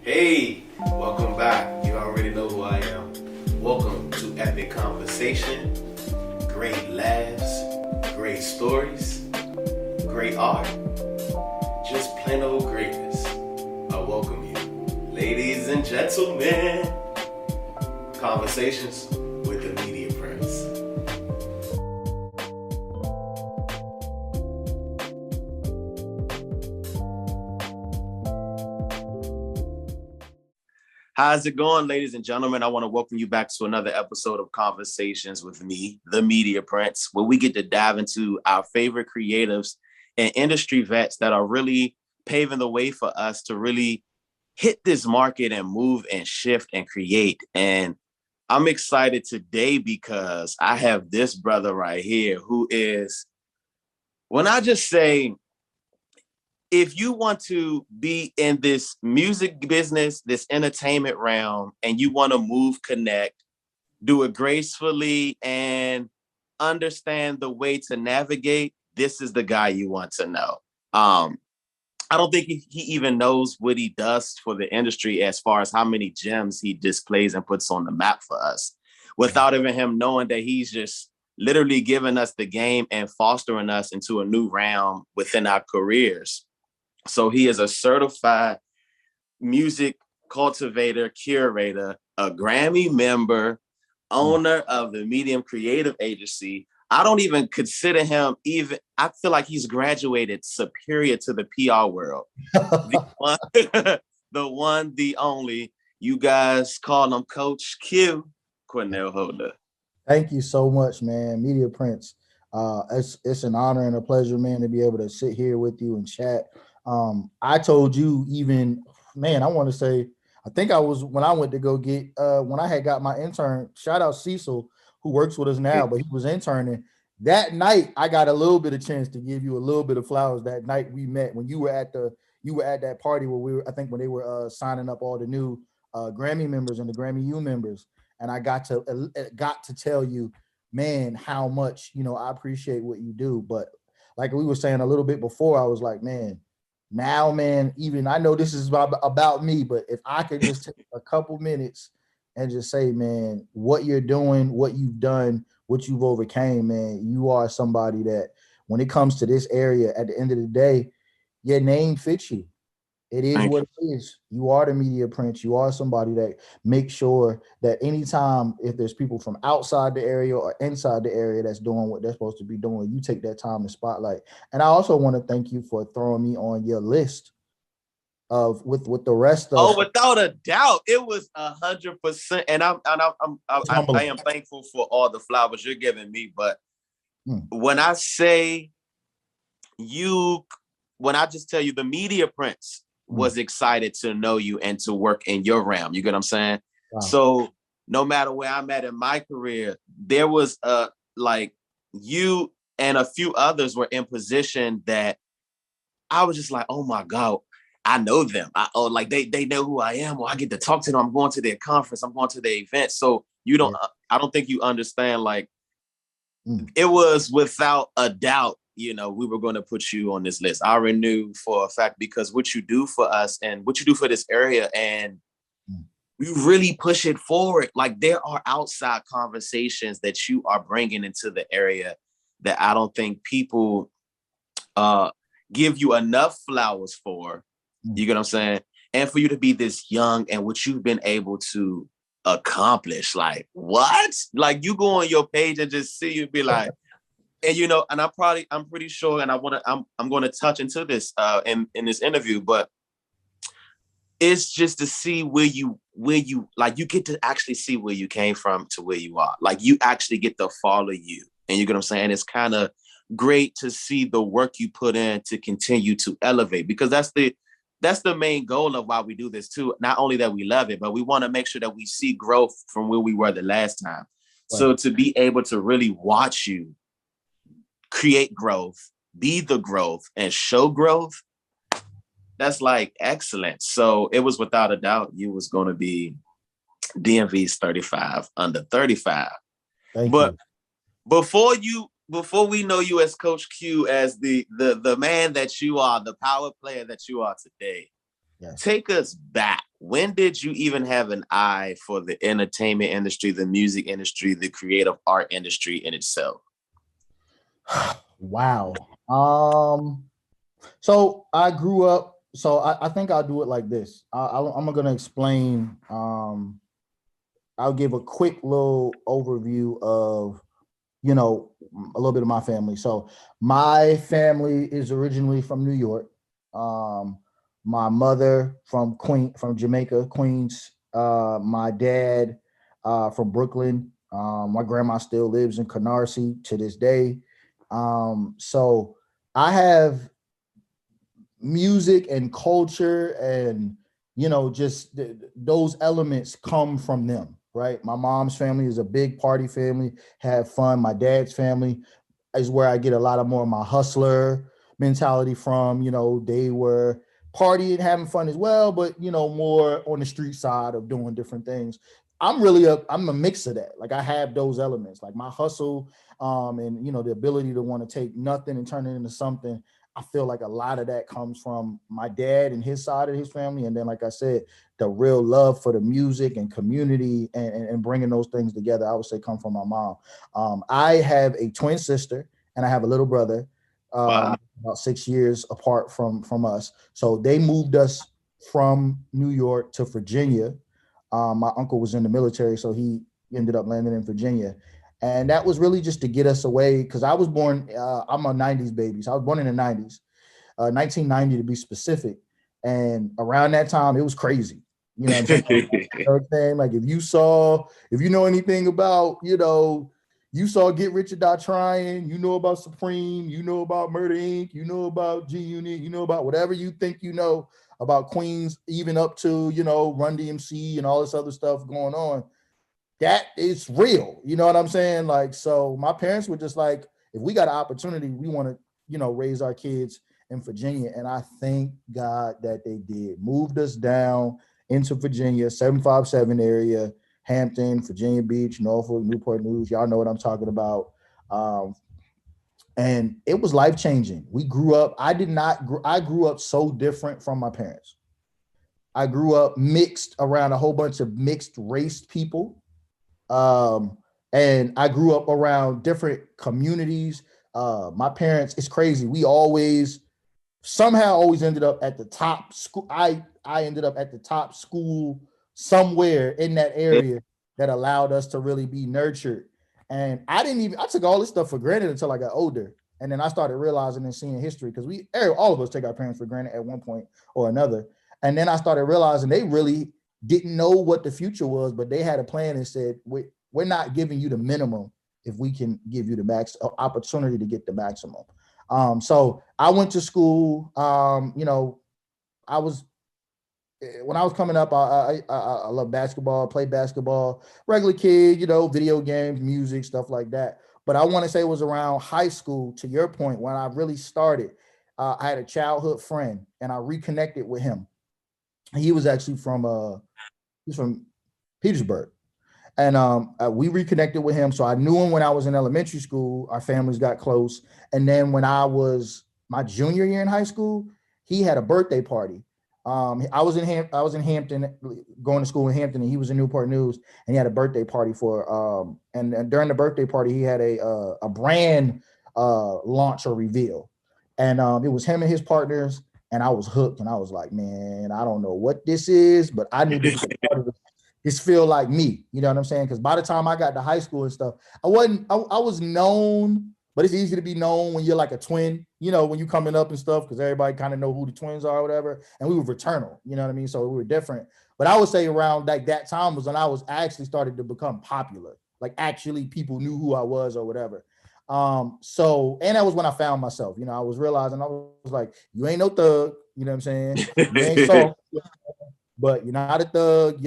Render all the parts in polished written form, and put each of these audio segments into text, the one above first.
Hey, welcome back. You already know who I am. Welcome to Epic Conversation. Great laughs, great stories, great art, just plain old greatness. I welcome you, ladies and gentlemen. Conversations with the Media Prince. How's it going, ladies and gentlemen? I want to welcome you back to another episode of Conversations with me, the Media Prince, where we get to dive into our favorite creatives and industry vets that are really paving the way for us to really hit this market and move and shift and create. And I'm excited today because I have this brother right here who is, when I just say, if you want to be in this music business, this entertainment realm, and you want to move, connect, do it gracefully, and understand the way to navigate, this is the guy you want to know. I don't think he even knows what he does for the industry as far as how many gems he displays and puts on the map for us, without even him knowing that he's just literally giving us the game and fostering us into a new realm within our careers. So he is a certified music cultivator, curator, a Grammy member, owner of the Medium Creative Agency. I don't even consider him I feel like he's graduated superior to the PR world. The one, the only, you guys call him Coach Q, Quinelle Holder. Thank you so much, man. Media Prince. It's an honor and a pleasure, man, to be able to sit here with you and chat. I told you I want to say, I think I was, when I went to go get, when I had got my intern, shout out Cecil, who works with us now, but he was interning. That night, I got a little bit of chance to give you a little bit of flowers. That night we met when you were at that party where I think when they were signing up all the new Grammy members and the Grammy U members. And I got to tell you, man, how much, I appreciate what you do. But like we were saying a little bit before, I was like, man, now, man, even I know this is about me, but if I could just take a couple minutes and just say, man, what you're doing, what you've done, what you've overcame, man, you are somebody that when it comes to this area, at the end of the day, your name fits you. It is what it is. You are the Media Prince. You are somebody that makes sure that anytime if there's people from outside the area or inside the area that's doing what they're supposed to be doing, you take that time to spotlight. And I also want to thank you for throwing me on your list of with the rest of. Oh, without a doubt, it was 100%. And I am thankful for all the flowers you're giving me. But when I say when I just tell you the Media Prince was excited to know you and to work in your realm. You get what I'm saying? Wow. So no matter where I'm at in my career, there was like you and a few others were in position that I was just like, oh my God, I know them. They know who I am, or I get to talk to them. I'm going to their conference. I'm going to their event. So I don't think you understand, like it was without a doubt, we were going to put you on this list. I already knew for a fact because what you do for us and what you do for this area, and we really push it forward. Like there are outside conversations that you are bringing into the area that I don't think people give you enough flowers for. You get what I'm saying? And for you to be this young and what you've been able to accomplish, like what? Like you go on your page and just see you be like, and and I'm pretty sure, and I'm going to touch into this in this interview, but it's just to see where you like you get to actually see where you came from to where you are. Like you actually get to follow you, and you get what I'm saying. It's kind of great to see the work you put in to continue to elevate, because that's the main goal of why we do this too. Not only that we love it, but we want to make sure that we see growth from where we were the last time. Right. So to be able to really watch you create growth, be the growth, and show growth, that's like excellent. So it was without a doubt you was going to be DMV's 35 under 35. But before we know you as Coach Q, as the man that you are, the power player that you are today, take us back. when did you even have an eye for the entertainment industry, the music industry, the creative art industry in itself? Wow. So I grew up. So I think I'll do it like this. I'm gonna explain. I'll give a quick little overview of, you know, a little bit of my family. So my family is originally from New York. My mother from Jamaica, Queens. My dad from Brooklyn. My grandma still lives in Canarsie to this day. So I have music and culture and, you know, just those elements come from them, right? My mom's family is a big party family, have fun. My dad's family is where I get a lot of more of my hustler mentality from. You know, they were partying, having fun as well, but, you know, more on the street side of doing different things. I'm a mix of that. Like, I have those elements, like my hustle, and, you know, the ability to want to take nothing and turn it into something. I feel like a lot of that comes from my dad and his side of his family. And then, like I said, the real love for the music and community and bringing those things together, I would say, come from my mom. I have a twin sister and I have a little brother, Wow. about 6 years apart from us. So they moved us from New York to Virginia. My uncle was in the military, so he ended up landing in Virginia. And that was really just to get us away, because I was born, I'm a 90s baby. So I was born in the 90s, 1990 to be specific. And around that time, it was crazy. You know what I'm saying? You know what I'm saying? Like, if you know anything about, you know, you saw Get Rich or Die Trying, you know about Supreme, you know about Murder Inc., you know about G Unit, you know about whatever you think you know about Queens, even up to, you know, Run DMC and all this other stuff going on. That is real. You know what I'm saying? Like, so my parents were just like, if we got an opportunity, we want to, you know, raise our kids in Virginia. And I thank God that they did. Moved us down into Virginia, 757 area, Hampton, Virginia Beach, Norfolk, Newport News. Y'all know what I'm talking about. And it was life changing. We grew up. I grew up so different from my parents. I grew up mixed around a whole bunch of mixed race people. And I grew up around different communities. My parents, it's crazy. We always somehow always ended up at the top school. I ended up at the top school somewhere in that area that allowed us to really be nurtured. And I took all this stuff for granted until I got older. And then I started realizing and seeing history, because all of us take our parents for granted at one point or another. And then I started realizing they really didn't know what the future was, but they had a plan and said, we're not giving you the minimum if we can give you the max opportunity to get the maximum. So I went to school. You know, when I was coming up, I love basketball, played basketball, regular kid, you know, video games, music, stuff like that. But I want to say it was around high school, to your point, when I really started. I had a childhood friend and I reconnected with him. He was actually he's from Petersburg. And we reconnected with him. So I knew him when I was in elementary school. Our families got close. And then when I was my junior year in high school, he had a birthday party. I was in Hampton, going to school in Hampton, and he was in Newport News, and he had a birthday party for. And during the birthday party, he had a brand launch or reveal, and it was him and his partners, and I was hooked, and I was like, man, I don't know what this is, but I knew this was part of this feel like me, you know what I'm saying? Because by the time I got to high school and stuff, I was known, but it's easy to be known when you're like a twin, you know, when you coming up and stuff, because everybody kind of know who the twins are or whatever. And we were fraternal, you know what I mean? So we were different. But I would say around like that time was when I was actually started to become popular. Like, actually people knew who I was or whatever. So, and that was when I found myself, you know, I was realizing, I was like, you ain't no thug, you know what I'm saying? You ain't soft, but you're not a thug.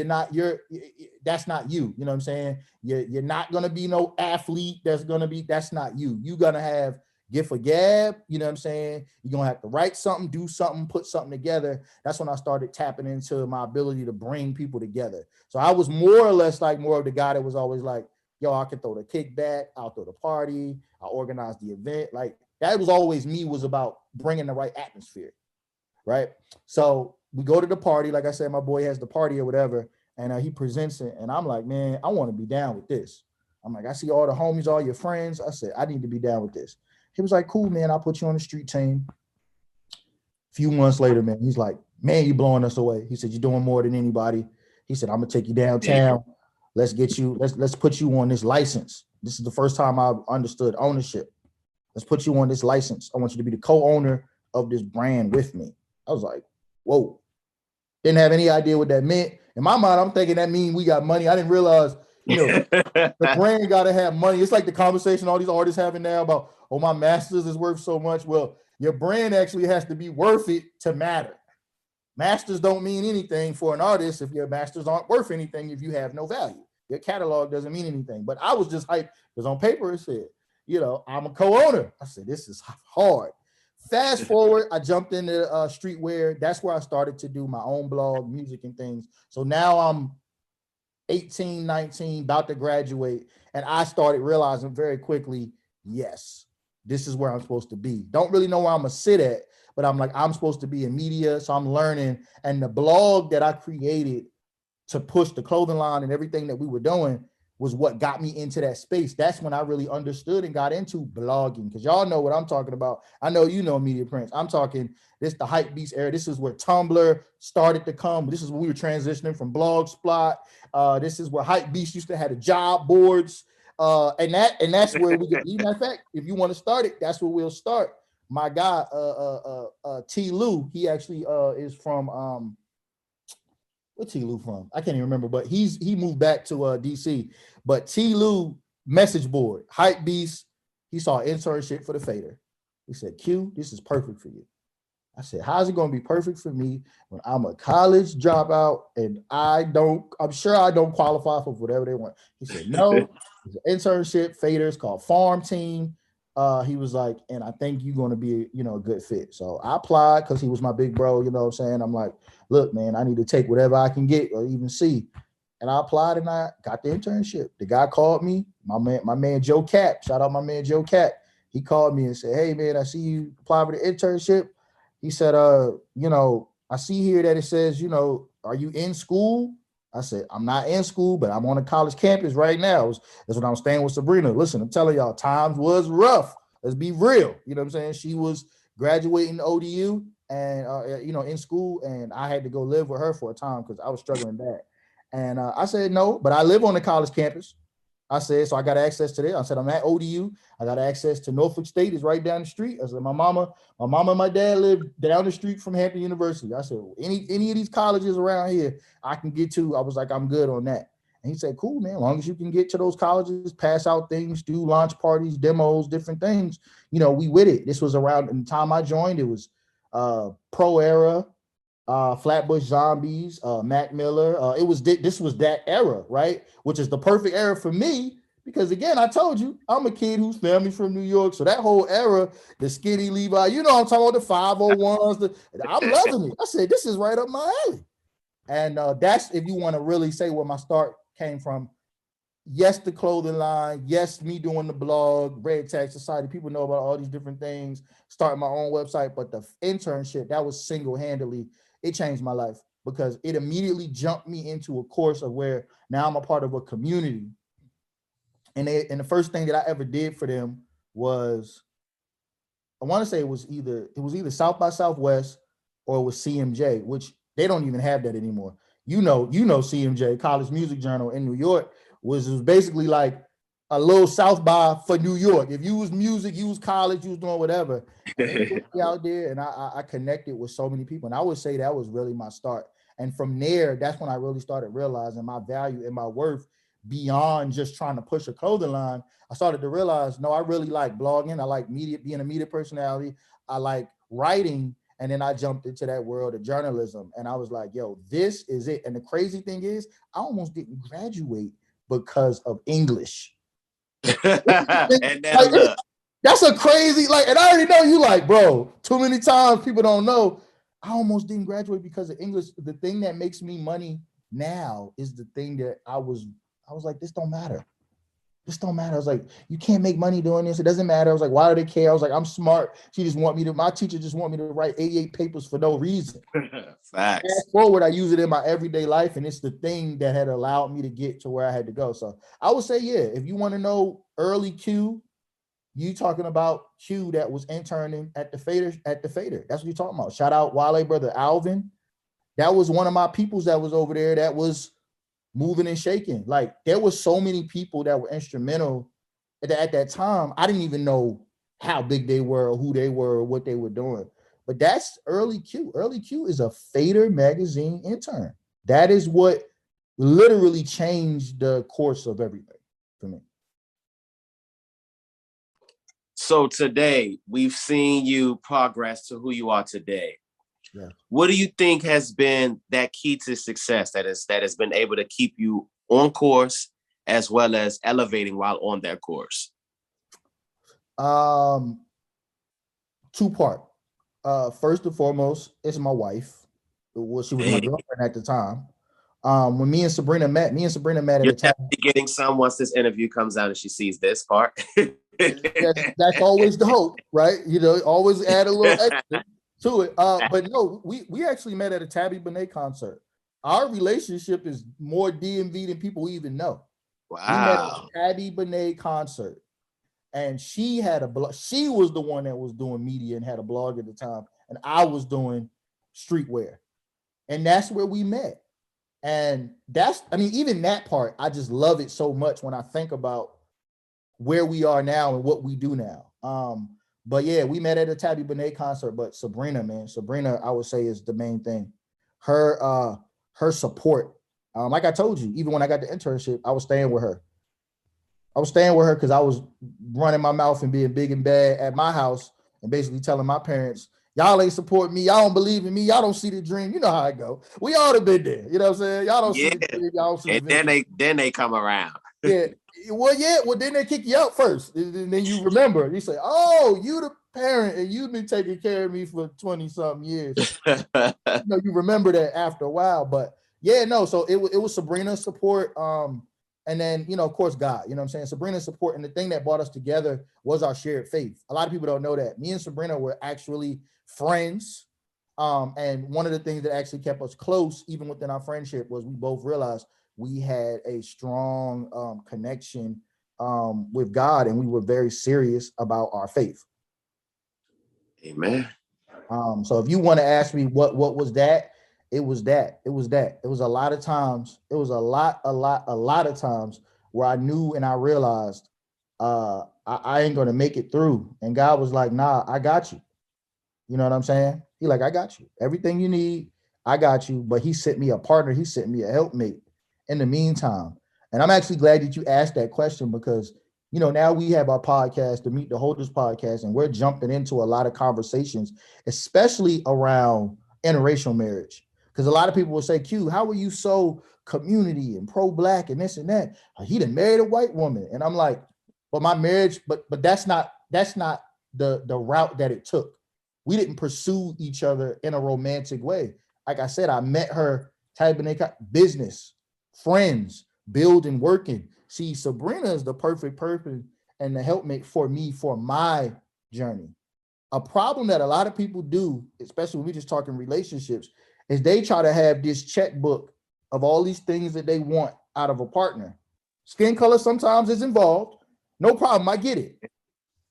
That's not you. You know what I'm saying? You're not going to be no athlete. That's not you. You're going to have gift for gab. You know what I'm saying? You're going to have to write something, do something, put something together. That's when I started tapping into my ability to bring people together. So I was more or less like more of the guy that was always like, yo, I can throw the kickback. I'll throw the party. I'll organize the event. Like, that was always me, was about bringing the right atmosphere. Right. So we go to the party. Like I said, my boy has the party or whatever, and he presents it. And I'm like, man, I want to be down with this. I'm like, I see all the homies, all your friends. I said, I need to be down with this. He was like, cool, man. I'll put you on the street team. A few months later, man, he's like, man, you blowing us away. He said, you're doing more than anybody. He said, I'm gonna take you downtown. Let's get you, let's put you on this license. This is the first time I've understood ownership. Let's put you on this license. I want you to be the co-owner of this brand with me. I was like, whoa. Didn't have any idea what that meant. In my mind, I'm thinking that means we got money. I didn't realize, the brand got to have money. It's like the conversation all these artists having now about, oh, my masters is worth so much. Well, your brand actually has to be worth it to matter. Masters don't mean anything for an artist if your masters aren't worth anything if you have no value. Your catalog doesn't mean anything. But I was just hyped because on paper it said, I'm a co-owner. I said, this is hard. Fast forward, I jumped into streetwear. That's where I started to do my own blog, music and things. So now I'm 18, 19, about to graduate. And I started realizing very quickly, yes, this is where I'm supposed to be. Don't really know where I'm going to sit at, but I'm like, I'm supposed to be in media. So I'm learning. And the blog that I created to push the clothing line and everything that we were doing was what got me into that space. That's when I really understood and got into blogging, because y'all know what I'm talking about. I know you know Media Prince. I'm talking this the hype beast era. This is where Tumblr started to come. This is when we were transitioning from Blogspot. This is where hype beast used to have the job boards. And that's where we get. Matter of fact, if you want to start it, that's where we'll start. My guy, T. Lou, he actually is from what's T. Lou from? I can't even remember, but he moved back to DC. But T. Lou message board, hype beast. He saw internship for the Fader. He said, Q, this is perfect for you. I said, how's it going to be perfect for me when I'm a college dropout and I'm sure I don't qualify for whatever they want. He said, no, it's an internship, Fader. It's called Farm Team. He was like, and I think you're going to be, a good fit. So I applied because he was my big bro, you know what I'm saying? I'm like, look, man, I need to take whatever I can get or even see. And I applied and I got the internship. The guy called me, my man Joe Cap, shout out my man Joe Cap. He called me and said, hey, man, I see you apply for the internship. He said, I see here that it says, are you in school? I said, I'm not in school, but I'm on a college campus right now. That's when I was staying with Sabrina. Listen, I'm telling y'all, times was rough. Let's be real. You know what I'm saying? She was graduating ODU and, in school, and I had to go live with her for a time because I was struggling bad. And I said, no, but I live on the college campus. I said, so I got access to that. I said, I'm at ODU. I got access to Norfolk State. It's right down the street. I said, my mama and my dad live down the street from Hampton University. I said, any of these colleges around here I can get to. I was like, I'm good on that. And he said, cool, man. As long as you can get to those colleges, pass out things, do launch parties, demos, different things, we with it. This was around in the time I joined. It was Pro Era, Flatbush Zombies, Mac Miller. This was that era, right? Which is the perfect era for me because, again, I told you, I'm a kid whose family from New York. So that whole era, the skinny Levi, I'm talking about the 501s. I'm loving it. I said, this is right up my alley. And that's, if you want to really say where my start came from. Yes, the clothing line. Yes, me doing the blog, Red Tag Society. People know about all these different things. Starting my own website. But the internship, that was single-handedly, it changed my life because it immediately jumped me into a course of where now I'm a part of a community. And the first thing that I ever did for them was, I want to say it was either South by Southwest or it was CMJ, which they don't even have that anymore. CMJ, College Music Journal in New York, was basically like a little South by for New York. If you was music, you was college, you was doing whatever. And they put me out there, and I connected with so many people. And I would say that was really my start. And from there, that's when I really started realizing my value and my worth beyond just trying to push a clothing line. I started to realize, no, I really like blogging. I like media, being a media personality. I like writing. And then I jumped into that world of journalism. And I was like, yo, this is it. And the crazy thing is, I almost didn't graduate because of English. And then that's a crazy, and I already know you bro, too many times people don't know. I almost didn't graduate because of English. The thing that makes me money now is the thing that I was like, this don't matter. This don't matter. I was like, you can't make money doing this. It doesn't matter. I was like, why do they care? I was like, I'm smart. She just want me to, my teacher just want me to write 88 papers for no reason. Facts. Fast forward, I use it in my everyday life, and it's the thing that had allowed me to get to where I had to go. So I would say, yeah, if you want to know early Q, you talking about Q that was interning at the Fader, That's what you're talking about. Shout out Wale brother Alvin. That was one of my peoples that was over there that was moving and shaking. Like, there was so many people that were instrumental at that time. I didn't even know how big they were or who they were or what they were doing. But that's early Q. Early Q is a Fader magazine intern. That is what literally changed the course of everything for me. So today, we've seen you progress to who you are today. Yeah. What do you think has been that key to success that has been able to keep you on course as well as elevating while on that course? Two-part. First and foremost, it's my wife. Well, she was my girlfriend at the time. When me and Sabrina met You're at a time. getting some once this interview comes out and she sees this part. that's always the hope, right? You know, always add a little extra to it. But no, we actually met at a Tabby Benet concert. Our relationship is more DMV than people even know. Wow. We met at a Tabby Benet concert, and she had a blog. She was the one that was doing media and had a blog at the time, and I was doing streetwear, and that's where we met. And even that part, I just love it so much when I think about where we are now and what we do now. But yeah, we met at a Tabby Benet concert. But Sabrina, I would say, is the main thing. Her support. Like I told you, even when I got the internship, I was staying with her. Because I was running my mouth and being big and bad at my house and basically telling my parents, y'all ain't support me. Y'all don't believe in me. Y'all don't see the dream. You know how I go. We all have been there. You know what I'm saying? Y'all don't see the dream. Y'all don't see and the vision. Then they come around. Yeah. Well, then they kick you out first. And then you remember. You say, oh, you the parent and you've been taking care of me for 20-something years. You remember that after a while. But yeah, no, so it was Sabrina's support. And then, of course, God, you know what I'm saying? Sabrina's support. And the thing that brought us together was our shared faith. A lot of people don't know that. Me and Sabrina were actually friends. And one of the things that actually kept us close, even within our friendship, was we both realized we had a strong connection with God, and we were very serious about our faith. Amen. So if you want to ask me what was that, it was that. It was a lot of times. It was a lot of times where I knew and I realized I ain't gonna make it through. And God was like, nah, I got you. You know what I'm saying? He like, I got you. Everything you need, I got you. But he sent me a partner. He sent me a helpmate in the meantime. And I'm actually glad that you asked that question because, now we have our podcast, the Meet the Holders podcast, and we're jumping into a lot of conversations, especially around interracial marriage. Because a lot of people will say, Q, how are you so community and pro-Black and this and that? He done married a white woman. And I'm like, but my marriage, but that's not the route that it took. We didn't pursue each other in a romantic way. Like I said, I met her type of business, friends, building, working. See, Sabrina is the perfect person and the helpmate for me for my journey. A problem that a lot of people do, especially when we're just talking relationships, is they try to have this checkbook of all these things that they want out of a partner. Skin color sometimes is involved. No problem, I get it.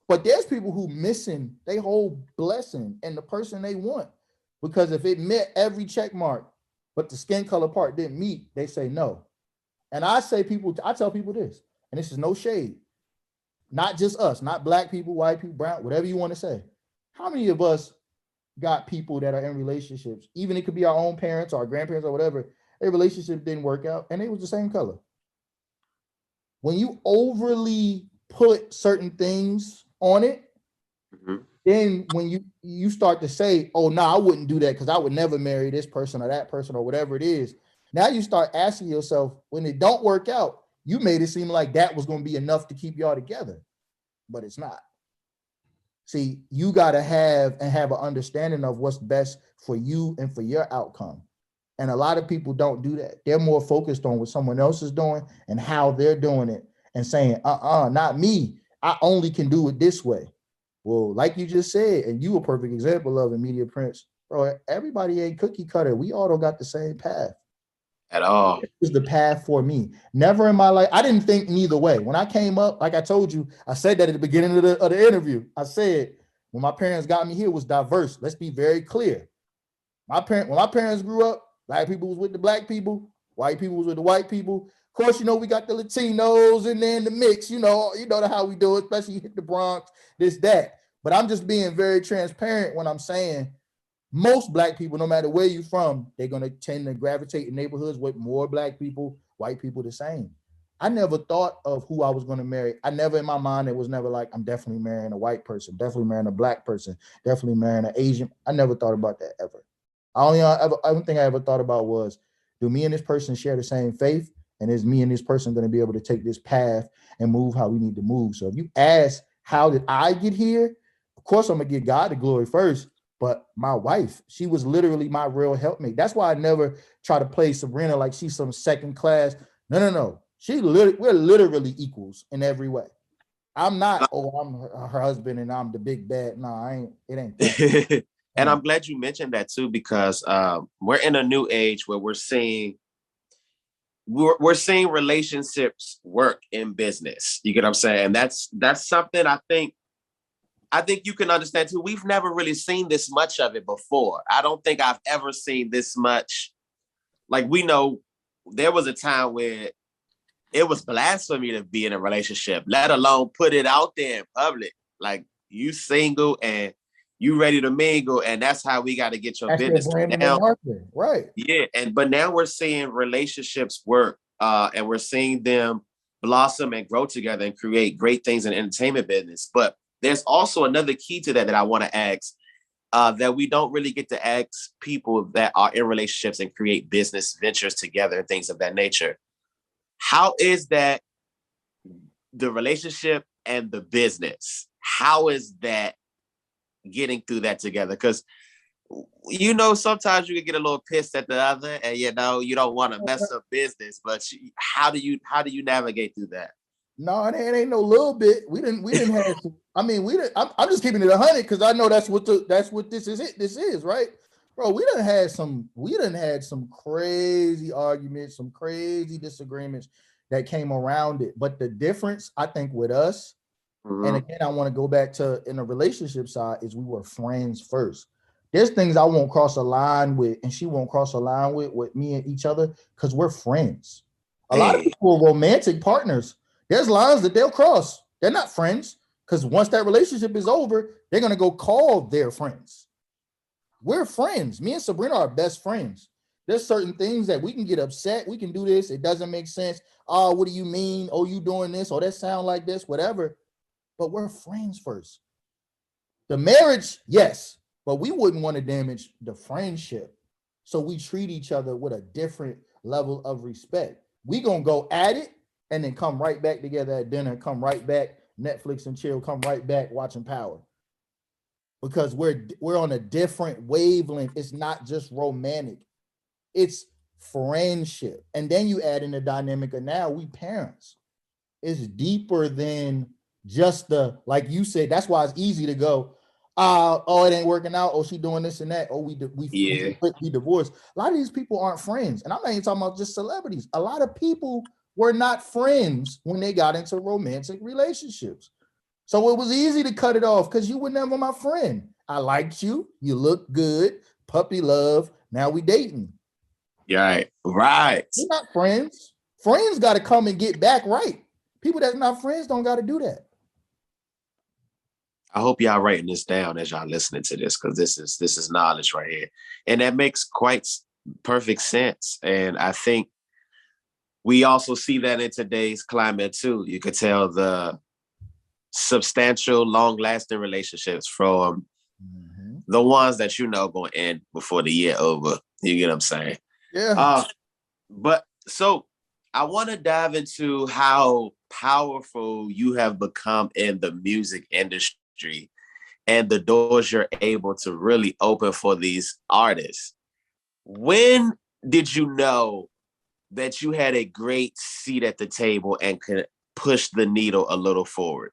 But there's people who missing their whole blessing and the person they want. Because if it met every check mark, but the skin color part didn't meet, they say no. And I tell people this, and this is no shade. Not just us, not Black people, white people, brown, whatever you want to say. How many of us got people that are in relationships, even it could be our own parents or our grandparents or whatever, a relationship didn't work out and it was the same color. When you overly put certain things on it, then when you start to say, oh, no, I wouldn't do that because I would never marry this person or that person or whatever it is. Now you start asking yourself, when it don't work out, you made it seem like that was going to be enough to keep y'all together, but it's not. See, you got to have an understanding of what's best for you and for your outcome. And a lot of people don't do that. They're more focused on what someone else is doing and how they're doing it and saying, not me. I only can do it this way. Well, like you just said, and you a perfect example of a Media Prince, bro, everybody ain't cookie cutter. We all don't got the same path. At all. It was the path for me. Never in my life, I didn't think neither way. When I came up, like I told you, I said that at the beginning of the interview. I said, when my parents got me here, it was diverse. Let's be very clear. When my parents grew up, black people was with the black people, white people was with the white people. Of course, we got the Latinos and then the mix, how we do it, especially you hit the Bronx, this, that. But I'm just being very transparent when I'm saying most black people, no matter where you're from, they're going to tend to gravitate in neighborhoods with more black people, white people the same. I never thought of who I was going to marry. I never, in my mind, it was never like, I'm definitely marrying a white person, definitely marrying a black person, definitely marrying an Asian. I never thought about that ever. Only thing I ever thought about was, do me and this person share the same faith? And is me and this person going to be able to take this path and move how we need to move? So if you ask, how did I get here? Of course, I'm going to give God the glory first. But my wife, she was literally my real helpmate. That's why I never try to play Sabrina like she's some second class. No. We're literally equals in every way. I'm not, I'm her husband and I'm the big bad. No, it ain't. And I'm glad you mentioned that too, because we're in a new age where we're seeing relationships work in business. You get what I'm saying? That's something I think you can understand too. We've never really seen this much of it before. I don't think I've ever seen this much. Like, we know there was a time where it was blasphemy to be in a relationship, let alone put it out there in public. Like, you single and you ready to mingle, and that's how we got to get your business now. Right. Yeah, but now we're seeing relationships work, and we're seeing them blossom and grow together and create great things in the entertainment business. But there's also another key to that I want to ask, that we don't really get to ask people that are in relationships and create business ventures together and things of that nature. How is that, the relationship and the business? How is that getting through that together? Because sometimes you can get a little pissed at the other, and you don't want to mess up business. But how do you navigate through that? No, it ain't no little bit. We didn't have to. I mean, we didn't. I'm just keeping it 100 because I know that's what this is, right, bro? We done had some crazy arguments, some crazy disagreements that came around it. But the difference, I think, with us, and again, I want to go back to in the relationship side, is we were friends first. There's things I won't cross a line with, and she won't cross a line with me and each other because we're friends. A lot of people are romantic partners. There's lines that they'll cross. They're not friends because once that relationship is over, they're going to go call their friends. We're friends. Me and Sabrina are best friends. There's certain things that we can get upset. We can do this. It doesn't make sense. Oh, what do you mean? Oh, you doing this? Oh, that sound like this, whatever. But we're friends first. The marriage, yes, but we wouldn't want to damage the friendship. So we treat each other with a different level of respect. We going to go at it and then come right back together at dinner, come right back, Netflix and chill, come right back watching Power. Because we're on a different wavelength. It's not just romantic. It's friendship. And then you add in the dynamic of now we parents. It's deeper than just like you said, that's why it's easy to go, oh, it ain't working out. Oh, she doing this and that. Oh, we divorced. A lot of these people aren't friends. And I'm not even talking about just celebrities. A lot of people were not friends when they got into romantic relationships. So it was easy to cut it off because you were never my friend. I liked you. You look good. Puppy love. Now we dating. Right. We're not friends. Friends got to come and get back right. People that's not friends don't got to do that. I hope y'all writing this down as y'all listening to this, because this is knowledge right here. And that makes quite perfect sense. And I think we also see that in today's climate too. You could tell the substantial, long-lasting relationships from the ones that going to end before the year over. You get what I'm saying? Yeah. But so I want to dive into how powerful you have become in the music industry and the doors you're able to really open for these artists. When did you know that you had a great seat at the table and could pushed the needle a little forward?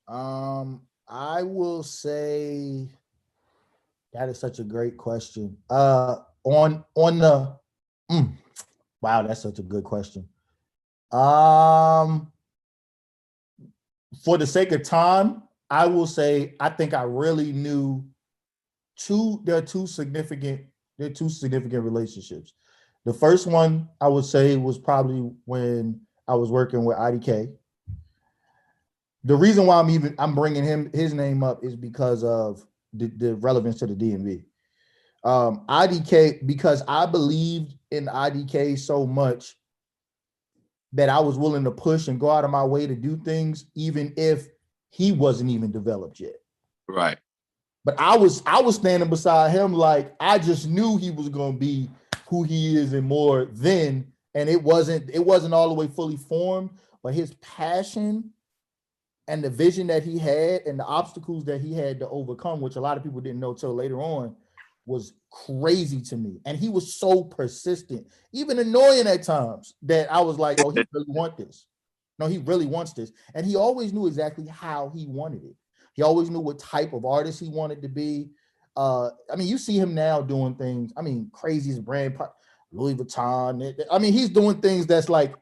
I will say that is such a great question. On the wow, that's such a good question. For the sake of time, I will say I think I really knew there are two significant relationships. The first one I would say was probably when I was working with IDK. The reason why I'm bringing his name up is because of the relevance to the DMV. IDK, because I believed in IDK so much that I was willing to push and go out of my way to do things, even if he wasn't even developed yet. Right. But I was standing beside him like I just knew he was going to be who he is and more then, and it wasn't all the way fully formed, but his passion and the vision that he had and the obstacles that he had to overcome, which a lot of people didn't know till later on, was crazy to me. And he was so persistent, even annoying at times, that I was like, oh, he really wants this. No, he really wants this. And he always knew exactly how he wanted it. He always knew what type of artist he wanted to be. I mean, you see him now doing things, I mean, craziest brand, Louis Vuitton. I mean, he's doing things that's like,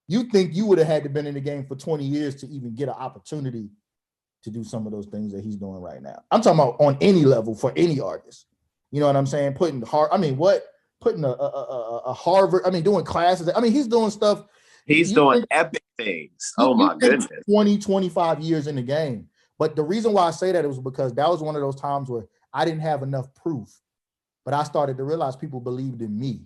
you think you would have had to been in the game for 20 years to even get an opportunity to do some of those things that he's doing right now. I'm talking about on any level for any artist. You know what I'm saying? Putting a Harvard, I mean, doing classes. I mean, he's doing stuff. He's doing epic things. Oh my goodness. 20, 25 years in the game. But the reason why I say that was because that was one of those times where I didn't have enough proof, but I started to realize people believed in me.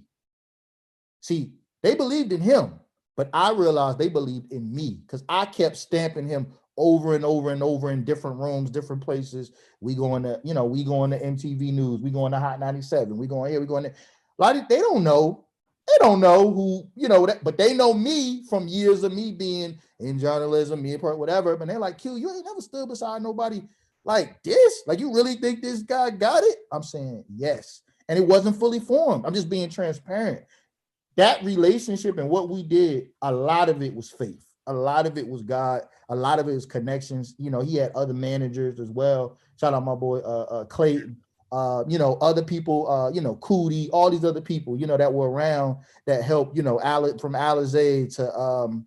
See, they believed in him, but I realized they believed in me because I kept stamping him over and over and over in different rooms, different places. We going to MTV News, we going to Hot 97, we going here, we going there. Like, they don't know who, but they know me from years of me being in journalism, me whatever. But they're like, Q, you ain't never stood beside nobody like this. Like, you really think this guy got it? I'm saying yes. And it wasn't fully formed. I'm just being transparent. That relationship and what we did, a lot of it was faith. A lot of it was God. A lot of it was connections. He had other managers as well. Shout out my boy Clayton. Other people, Cootie, all these other people, that were around that helped, from Alizé to,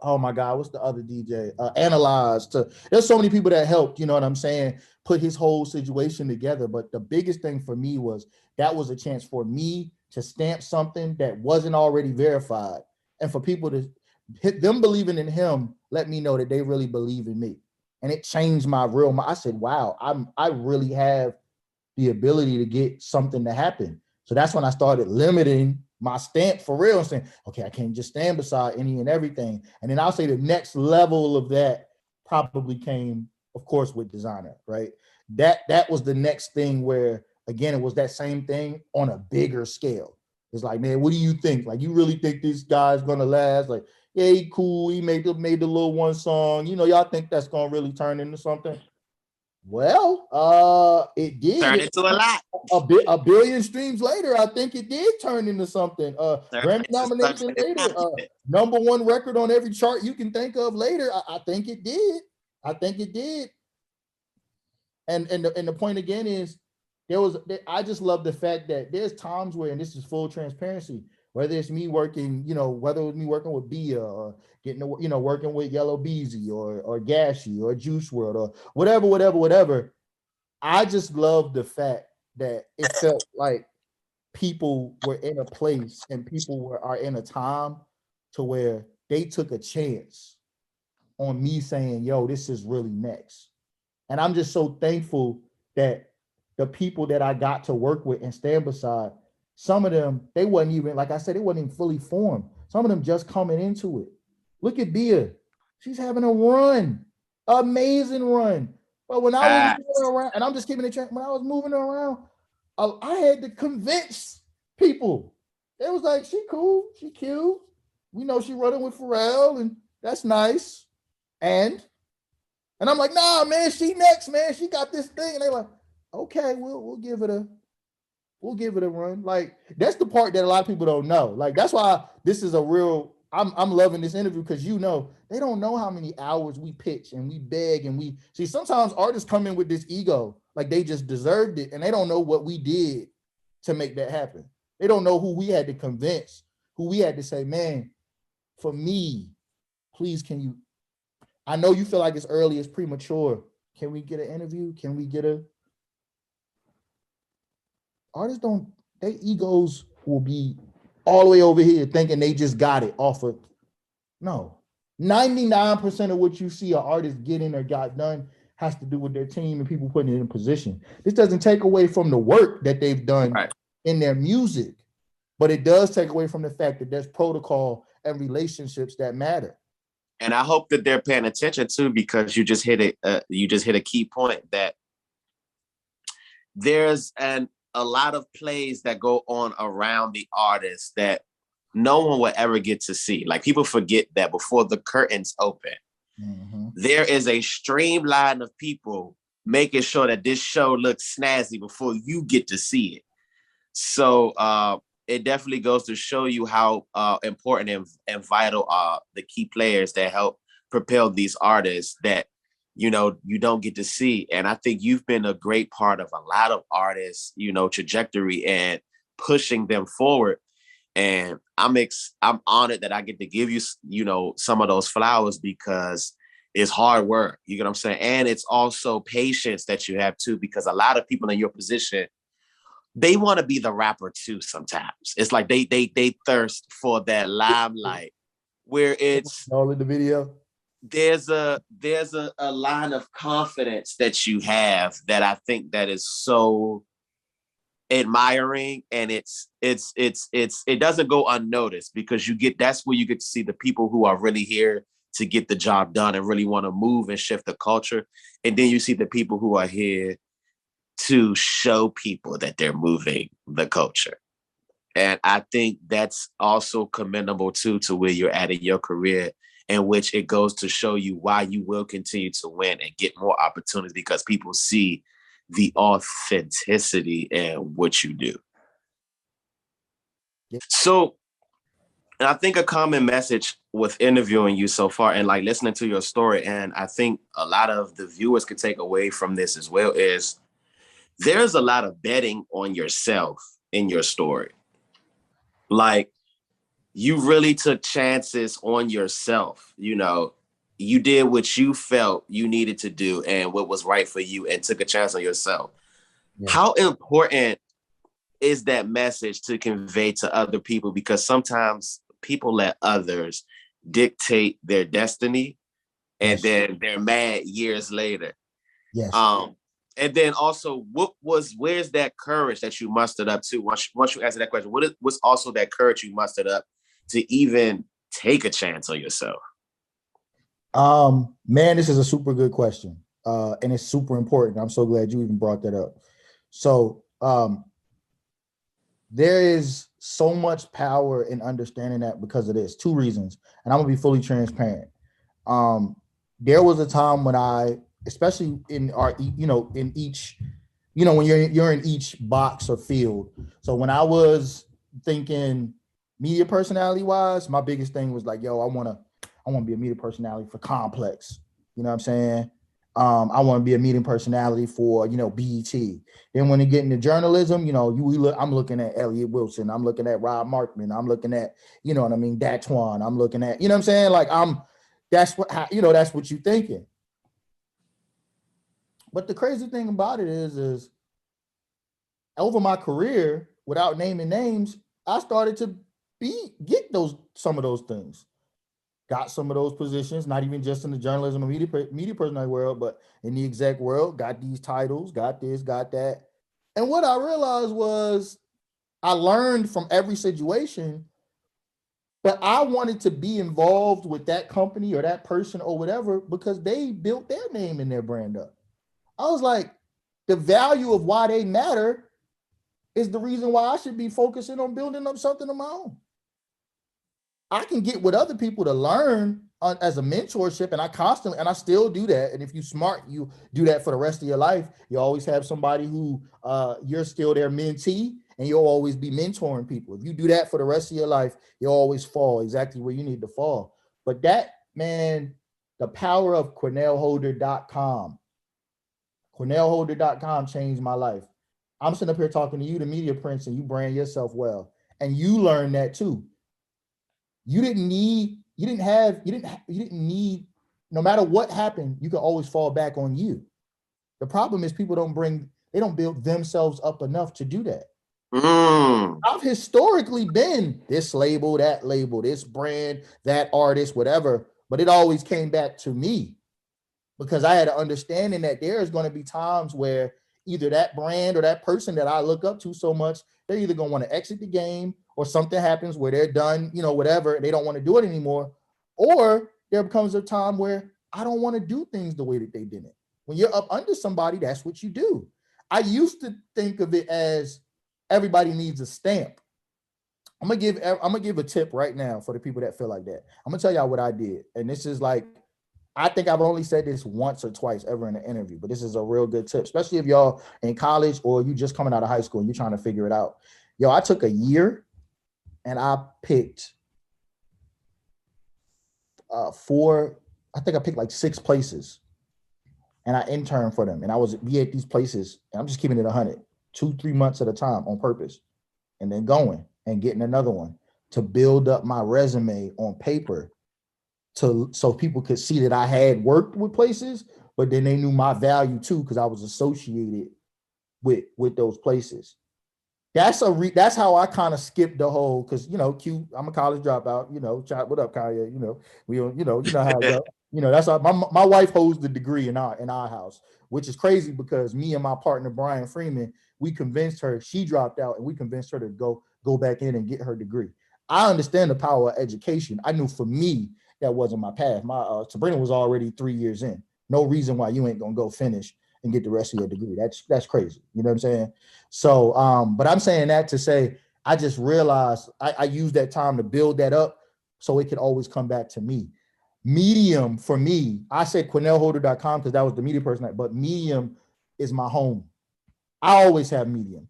oh my God, what's the other DJ? Analyze there's so many people that helped, you know what I'm saying, put his whole situation together. But the biggest thing for me was that was a chance for me to stamp something that wasn't already verified. And for people to hit them believing in him, let me know that they really believe in me. And it changed I said, wow, I really have the ability to get something to happen. So that's when I started limiting my stamp for real and saying, okay, I can't just stand beside any and everything. And then I'll say the next level of that probably came, of course, with designer, right? That was the next thing where, again, it was that same thing on a bigger scale. It's like, man, what do you think? Like, you really think this guy's gonna last? Like, yeah, he cool. He made the little one song. Y'all think that's gonna really turn into something? Well, it did. Turn into a lot. A billion streams later, I think it did turn into something. Grammy nomination later, #1 record on every chart you can think of later. I think it did. And the point again is, I just love the fact that there's times where, and this is full transparency, whether it's me working, whether it's me working with Bia or working with Yellow Beezy or Gashi or Juice WRLD or whatever. I just love the fact that it felt like people were in a place and people are in a time to where they took a chance on me saying, yo, this is really next. And I'm just so thankful that the people that I got to work with and stand beside, some of them, they wasn't even, like I said, it wasn't even fully formed. Some of them just coming into it. Look at Bia. She's having a run, amazing run. But when I was moving around, and I'm just keeping it track, when I was moving around, I had to convince people. They was like, she cool, she cute. We know she running with Pharrell, and that's nice. And I'm like, nah, man, she next, man. She got this thing. And they like, okay, we'll give it a run. Like, that's the part that a lot of people don't know. Like, that's why this is a real I'm loving this interview because they don't know how many hours we pitch and we beg and we see. Sometimes artists come in with this ego, like they just deserved it, and they don't know what we did to make that happen. They don't know who we had to convince, who we had to say, man, for me, please, can you? I know you feel like it's early, it's premature. Can we get an interview? Can we get a? Artists don't. Their egos will be all the way over here thinking they just got it off of. No, 99% of what you see an artist getting or got done has to do with their team and people putting it in position. This doesn't take away from the work that they've done in their music, but it does take away from the fact that there's protocol and relationships that matter. And I hope that they're paying attention too, because you just hit a key point that there's a lot of plays that go on around the artist that no one will ever get to see. Like, people forget that before the curtains open, there is a streamline of people making sure that this show looks snazzy before you get to see it. So it definitely goes to show you how important and vital are the key players that help propel these artists that, you don't get to see. And I think you've been a great part of a lot of artists, trajectory and pushing them forward. And I'm honored that I get to give you, some of those flowers, because it's hard work. You get what I'm saying? And it's also patience that you have too, because a lot of people in your position, they want to be the rapper too. Sometimes it's like they thirst for that limelight, where it's all in the video. There's a line of confidence that you have that I think that is so admiring, and it doesn't go unnoticed, because that's where you get to see the people who are really here to get the job done and really want to move and shift the culture. And then you see the people who are here to show people that they're moving the culture. And I think that's also commendable too, to where you're at in your career, in which it goes to show you why you will continue to win and get more opportunities, because people see the authenticity in what you do. Yep. So, and I think a common message with interviewing you so far and like listening to your story, and I think a lot of the viewers could take away from this as well, is there's a lot of betting on yourself in your story. Like, you really took chances on yourself. You did what you felt you needed to do and what was right for you, and took a chance on yourself. Yeah. How important is that message to convey to other people? Because sometimes people let others dictate their destiny, and then they're mad years later. Yes. And then also, where's that courage that you mustered up to? Once you answer that question, what's also that courage you mustered up to even take a chance on yourself? Man, this is a super good question. And it's super important. I'm so glad you even brought that up. So there is so much power in understanding that because of this. Two reasons. And I'm gonna be fully transparent. There was a time when especially in our, in each, when you're in each box or field. So when I was thinking media personality wise, my biggest thing was like, yo, I want to be a media personality for Complex. You know what I'm saying? I want to be a media personality for, BET. Then when you get into journalism, I'm looking at Elliot Wilson. I'm looking at Rob Markman. I'm looking at, Datwan. I'm looking at, what I'm saying? Like that's what you're thinking. But the crazy thing about it is over my career, without naming names, I started to get some of those things. Got some of those positions, not even just in the journalism and media personality world, but in the exec world, got these titles, got this, got that. And what I realized was I learned from every situation, but I wanted to be involved with that company or that person or whatever because they built their name and their brand up. I was like, the value of why they matter is the reason why I should be focusing on building up something of my own. I can get with other people to learn as a mentorship, and I still do that. And if you're smart, you do that for the rest of your life. You always have somebody who you're still their mentee, and you'll always be mentoring people. If you do that for the rest of your life, you'll always fall exactly where you need to fall. But that, man, the power of QuinelleHolder.com. QuinelleHolder.com changed my life. I'm sitting up here talking to you, the Media Prince, and you brand yourself well. And you learned that too. You didn't need, no matter what happened, you can always fall back on you. The problem is people they don't build themselves up enough to do that. I've historically been this label, this brand, that artist, whatever, but it always came back to me because I had an understanding that there's going to be times where either that brand or that person that I look up to so much, they're either going to want to exit the game or something happens where they're done, whatever, they don't want to do it anymore. Or there becomes a time where I don't want to do things the way that they did it. When you're up under somebody, that's what you do. I used to think of it as everybody needs a stamp. I'm gonna give a tip right now for the people that feel like that. I'm gonna tell y'all what I did. And this is like, I think I've only said this once or twice ever in an interview, but this is a real good tip, especially if y'all in college or you just coming out of high school and you're trying to figure it out. Yo, I took a year and I picked I think I picked like 6 places and I interned for them. And I was be at these places and I'm just keeping it 100, 2-3 months at a time on purpose, and then going and getting another one to build up my resume on paper so people could see that I had worked with places, but then they knew my value too because I was associated with those places. That's how I kind of skipped the whole, because Q, I'm a college dropout, what up, Kaya? We how it go. That's how my wife holds the degree in our house, which is crazy because me and my partner Brian Freeman, we convinced her, she dropped out, and we convinced her to go back in and get her degree. I understand the power of education. I knew for me that wasn't my path. My Sabrina was already 3 years in. No reason why you ain't gonna go finish and get the rest of your degree. That's crazy. You know what I'm saying? So, but I'm saying that to say, I just realized I used that time to build that up so it could always come back to me. Medium for me, I said QuinelleHolder.com because that was the media person, but Medium is my home. I always have Medium.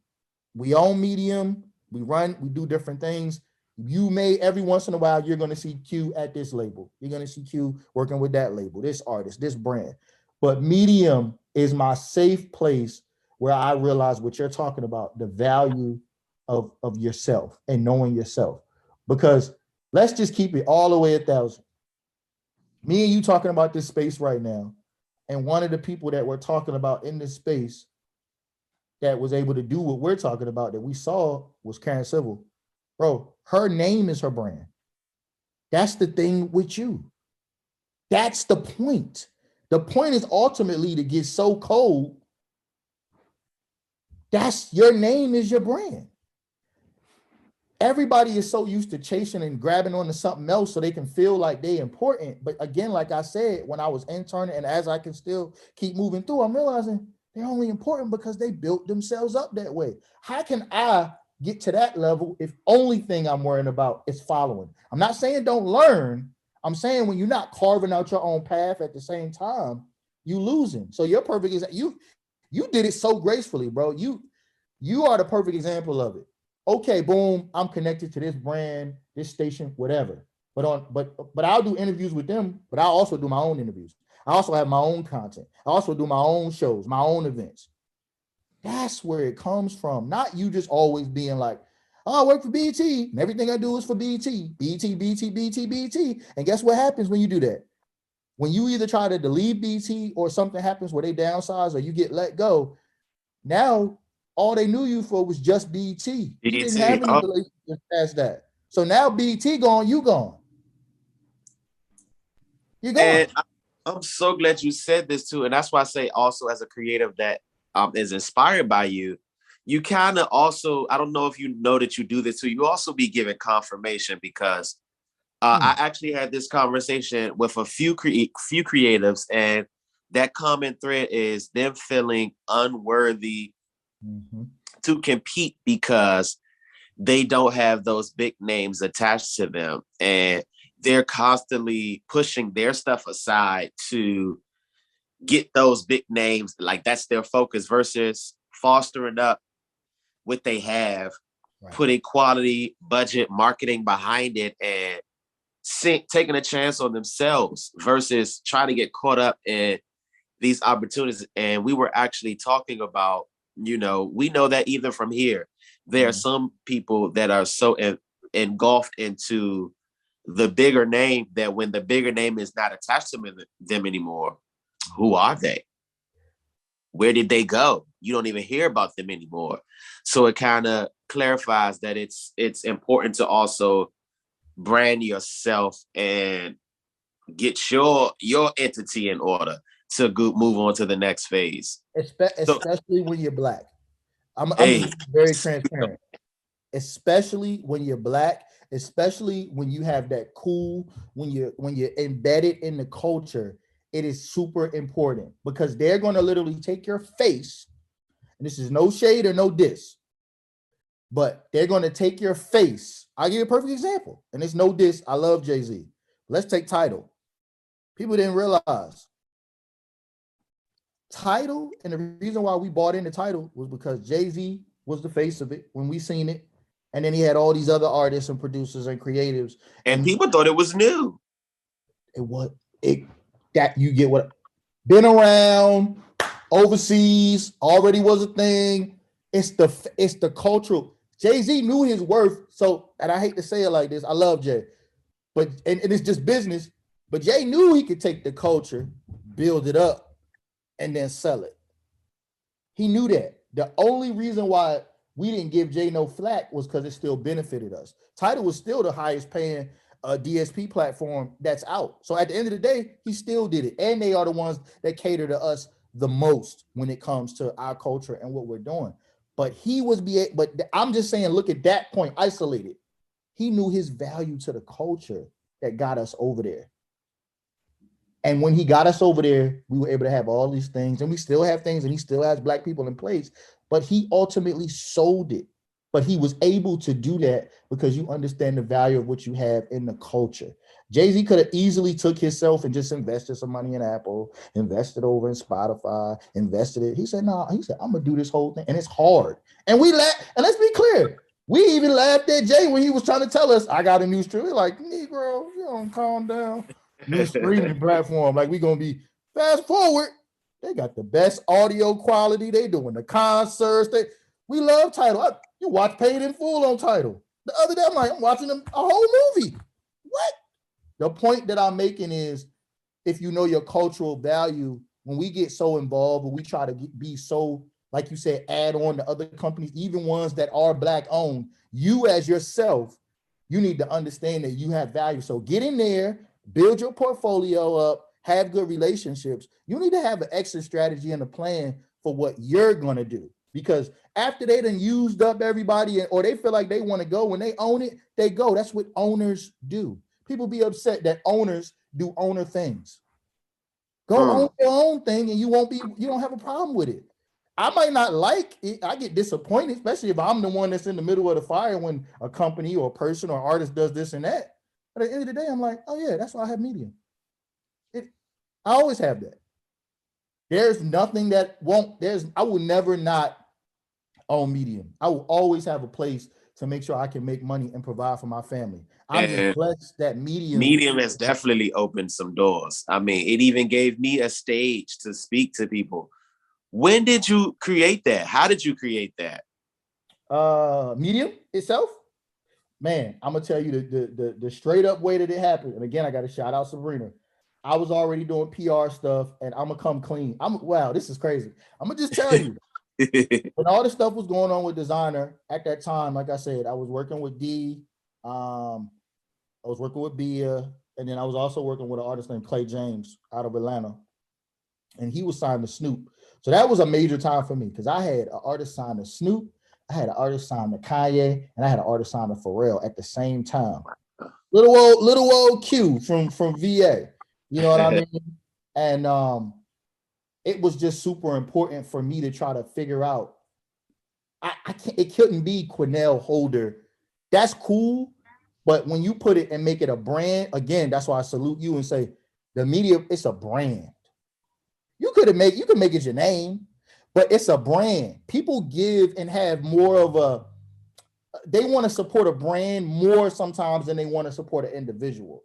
We own Medium. We do different things. You may, every once in a while, you're going to see Q at this label. You're going to see Q working with that label, this artist, this brand. But Medium is my safe place where I realize what you're talking about, the value of yourself and knowing yourself. Because let's just keep it all the way 1,000. Me and you talking about this space right now, and one of the people that we're talking about in this space that was able to do what we're talking about that we saw was Karen Civil. Bro, her name is her brand. That's the thing with you. That's the point. The point is ultimately to get so cold. That's your name is your brand. Everybody is so used to chasing and grabbing onto something else so they can feel like they're important. But again, like I said, when I was interning and as I can still keep moving through, I'm realizing they're only important because they built themselves up that way. How can I get to that level if only thing I'm worrying about is following? I'm not saying don't learn. I'm saying when you're not carving out your own path at the same time, you losing. So your perfect is you did it so gracefully, bro. You are the perfect example of it. Okay, boom, I'm connected to this brand, this station, whatever. But I'll do interviews with them, but I also do my own interviews. I also have my own content. I also do my own shows, my own events. That's where it comes from. Not you just always being like, oh, I work for BET, and everything I do is for BET. BET. And guess what happens when you do that? When you either try to delete BET or something happens where they downsize or you get let go, now all they knew you for was just BET. You didn't have any relationship past that. So now BET gone, you gone. You're gone. And I'm so glad you said this too. And that's why I say also as a creative that is inspired by you, you kind of also, I don't know if you know that you do this too, you also be giving confirmation because I actually had this conversation with a few creatives, and that common thread is them feeling unworthy to compete because they don't have those big names attached to them. And they're constantly pushing their stuff aside to get those big names. Like that's their focus versus fostering up what they have, right. putting quality budget marketing behind it, and taking a chance on themselves versus trying to get caught up in these opportunities. And we were actually talking about, we know that even from here, there are some people that are so engulfed into the bigger name that when the bigger name is not attached to them anymore, who are they? Where did they go? You don't even hear about them anymore. So it kind of clarifies that it's important to also brand yourself and get your entity in order to move on to the next phase. Especially when you're Black. I'm very transparent. Especially when you're Black, especially when you have that cool, when you're embedded in the culture, it is super important because they're going to literally take your face, and this is no shade or no diss, but they're going to take your face. I'll give you a perfect example, and it's no diss. I love Jay-Z. Let's take Tidal. People didn't realize Tidal, and the reason why we bought into Tidal was because Jay-Z was the face of it when we seen it. And then he had all these other artists and producers and creatives. And people thought it was new. That you get what been around overseas, already was a thing. It's the cultural. Jay-Z knew his worth. So, and I hate to say it like this, I love Jay, but and it's just business. But Jay knew he could take the culture, build it up, and then sell it. He knew that. The only reason why we didn't give Jay no flack was because it still benefited us. Tidal was still the highest paying DSP platform that's out. So at the end of the day, he still did it. And they are the ones that cater to us the most when it comes to our culture and what we're doing. But I'm just saying, look at that point, isolated. He knew his value to the culture that got us over there. And when he got us over there, we were able to have all these things, and we still have things, and he still has Black people in place, but he ultimately sold it. But he was able to do that because you understand the value of what you have in the culture. Jay-Z could have easily took himself and just invested some money in Apple, invested over in Spotify, invested it. He said, no, I'm gonna do this whole thing. And it's hard. And we laugh, and let's be clear, we even laughed at Jay when he was trying to tell us, I got a new stream. We're like, Negro, you don't calm down. New streaming platform. Like, we gonna be fast forward. They got the best audio quality. They doing the concerts. We love Tidal. You watch Paid in Full on Tidal. The other day, I'm watching a whole movie. What? The point that I'm making is, if you know your cultural value, when we get so involved, and we try to be so, like you said, add on to other companies, even ones that are Black owned, you as yourself, you need to understand that you have value. So get in there, build your portfolio up, have good relationships. You need to have an exit strategy and a plan for what you're going to do. Because after they done used up everybody, or they feel like they want to go, when they own it, they go. That's what owners do. People be upset that owners do owner things. Go own your own thing, and you don't have a problem with it. I might not like it. I get disappointed, especially if I'm the one that's in the middle of the fire when a company or a person or artist does this and that. But at the end of the day, I'm like, oh yeah, that's why I have Medium. I always have that. There's nothing that I will never not own Medium. I will always have a place to make sure I can make money and provide for my family. I'm just blessed that Medium has definitely opened some doors. I mean, it even gave me a stage to speak to people. When did you create that? How did you create that? Medium itself? Man, I'm gonna tell you the straight up way that it happened. And again, I got to shout out Sabrina. I was already doing PR stuff, and I'm gonna come clean. Wow, this is crazy. I'm gonna just tell you, when all this stuff was going on with Designer at that time, like I said, I was working with D, I was working with Bia, and then I was also working with an artist named Clay James out of Atlanta, and he was signed to Snoop. So that was a major time for me because I had an artist signed to Snoop, I had an artist signed to Kanye, and I had an artist signed to Pharrell at the same time. Little old Q from VA. You know what I mean? And it was just super important for me to try to figure out. I can't. It couldn't be Quinelle Holder. That's cool, but when you put it and make it a brand, again, that's why I salute you and say the media. It's a brand. You can make it your name, but it's a brand. People give and have more of a, they want to support a brand more sometimes than they want to support an individual.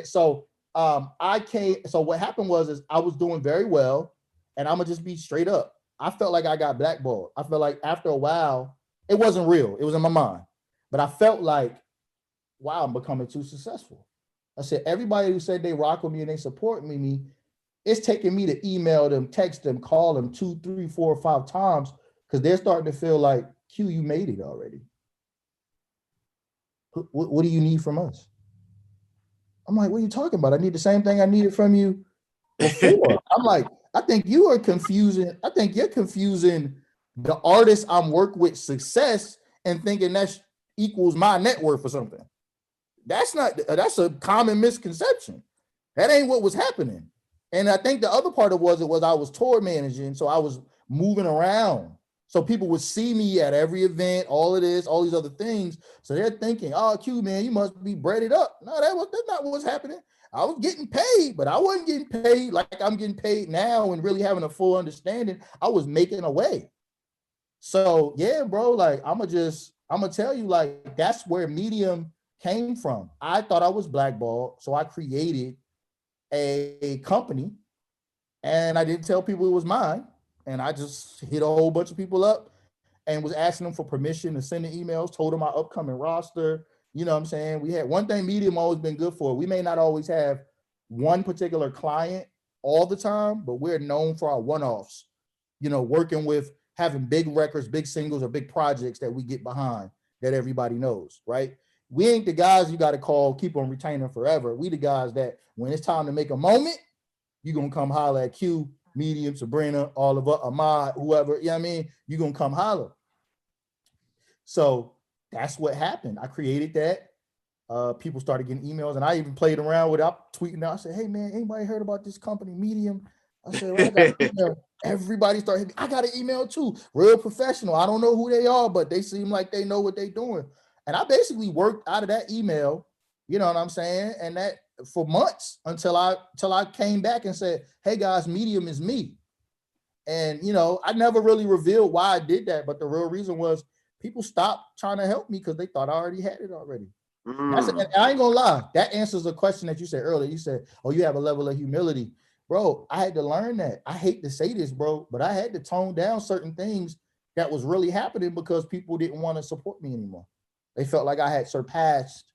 So what happened is I was doing very well, and I'm gonna just be straight up. I felt like I got blackballed. I felt like after a while, it wasn't real. It was in my mind, but I felt like, wow, I'm becoming too successful. I said, everybody who said they rock with me and they support me, it's taking me to email them, text them, call them 2, 3, 4, 5 times because they're starting to feel like, Q, you made it already. What do you need from us? I'm like, what are you talking about? I need the same thing I needed from you before. I'm like, I think you are confusing. I think you're confusing the artist I'm working with success and thinking that equals my net worth or something. That's a common misconception. That ain't what was happening. And I think the other part of it was I was tour managing, so I was moving around. So people would see me at every event, all of this, all these other things. So they're thinking, oh, Q, man, you must be breaded up. No, that's not what was happening. I was getting paid, but I wasn't getting paid like I'm getting paid now and really having a full understanding. I was making a way. So yeah, bro, like I'm gonna tell you, like, that's where Medium came from. I thought I was blackballed, so I created a company, and I didn't tell people it was mine. And I just hit a whole bunch of people up and was asking them for permission to send the emails, told them my upcoming roster. You know what I'm saying? We had one thing Medium always been good for. We may not always have one particular client all the time, but we're known for our one-offs, you know, working with having big records, big singles, or big projects that we get behind that everybody knows, right? We ain't the guys you got to call, keep on retaining forever. We the guys that when it's time to make a moment, you're going to come holler at Q, Medium, Sabrina, all of us, Ahmad, whoever, you know what I mean? You're going to come holler. So that's what happened. I created that. People started getting emails, and I even played around with it. I'm tweeting out. I said, hey, man, anybody heard about this company, Medium? I said, well, I got an email. Everybody started, I got an email too. Real professional. I don't know who they are, but they seem like they know what they're doing. And I basically worked out of that email, you know what I'm saying? And that for months until I came back and said, hey guys, Medium is me. And, you know, I never really revealed why I did that, but the real reason was people stopped trying to help me because they thought I already had it already. And I ain't gonna lie, that answers a question that you said earlier. You said, oh, you have a level of humility. Bro, I had to learn that. I hate to say this, bro, but I had to tone down certain things that was really happening because people didn't want to support me anymore. They felt like I had surpassed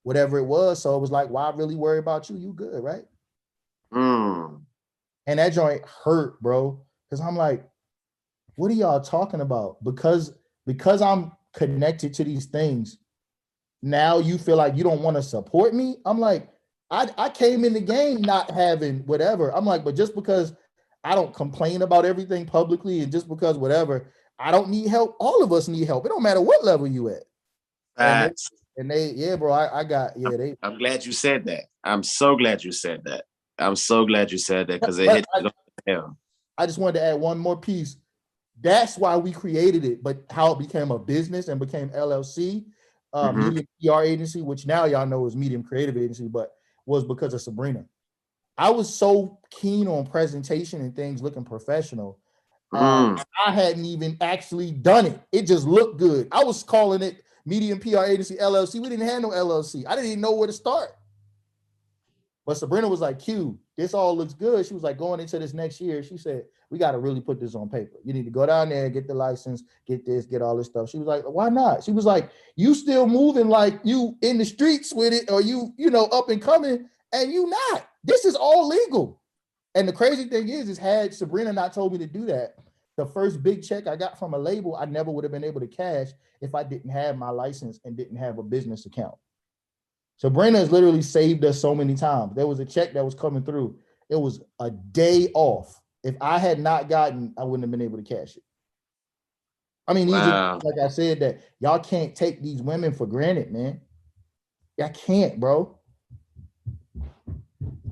whatever it was. So it was like, why really worry about you? You good, right? And that joint hurt, bro. Because I'm like, what are y'all talking about? Because I'm connected to these things, now you feel like you don't want to support me? I'm like, I came in the game not having whatever. I'm like, but just because I don't complain about everything publicly and just because whatever, I don't need help. All of us need help. It don't matter what level you at. And they yeah, bro, I'm glad you said that. I'm so glad you said that. I'm so glad you said that because it hit him. I just wanted to add one more piece. That's why we created it, but how it became a business and became LLC, Medium PR agency, which now y'all know is Medium Creative Agency, but was because of Sabrina. I was so keen on presentation and things looking professional. I hadn't even actually done it. It just looked good. I was calling it Medium PR Agency LLC. We didn't have no LLC. I didn't even know where to start. But Sabrina was like, Q, this all looks good. She was like, going into this next year, she said, we got to really put this on paper. You need to go down there, get the license, get this, get all this stuff. She was like, why not? She was like, you still moving like you in the streets with it, or you know, up and coming, and you not. This is all legal. And the crazy thing is had Sabrina not told me to do that, the first big check I got from a label, I never would have been able to cash if I didn't have my license and didn't have a business account. Sabrina has literally saved us so many times. There was a check that was coming through. It was a day off. If I had not gotten, I wouldn't have been able to cash it. I mean, wow. Like I said, that y'all can't take these women for granted, man. Y'all can't, bro.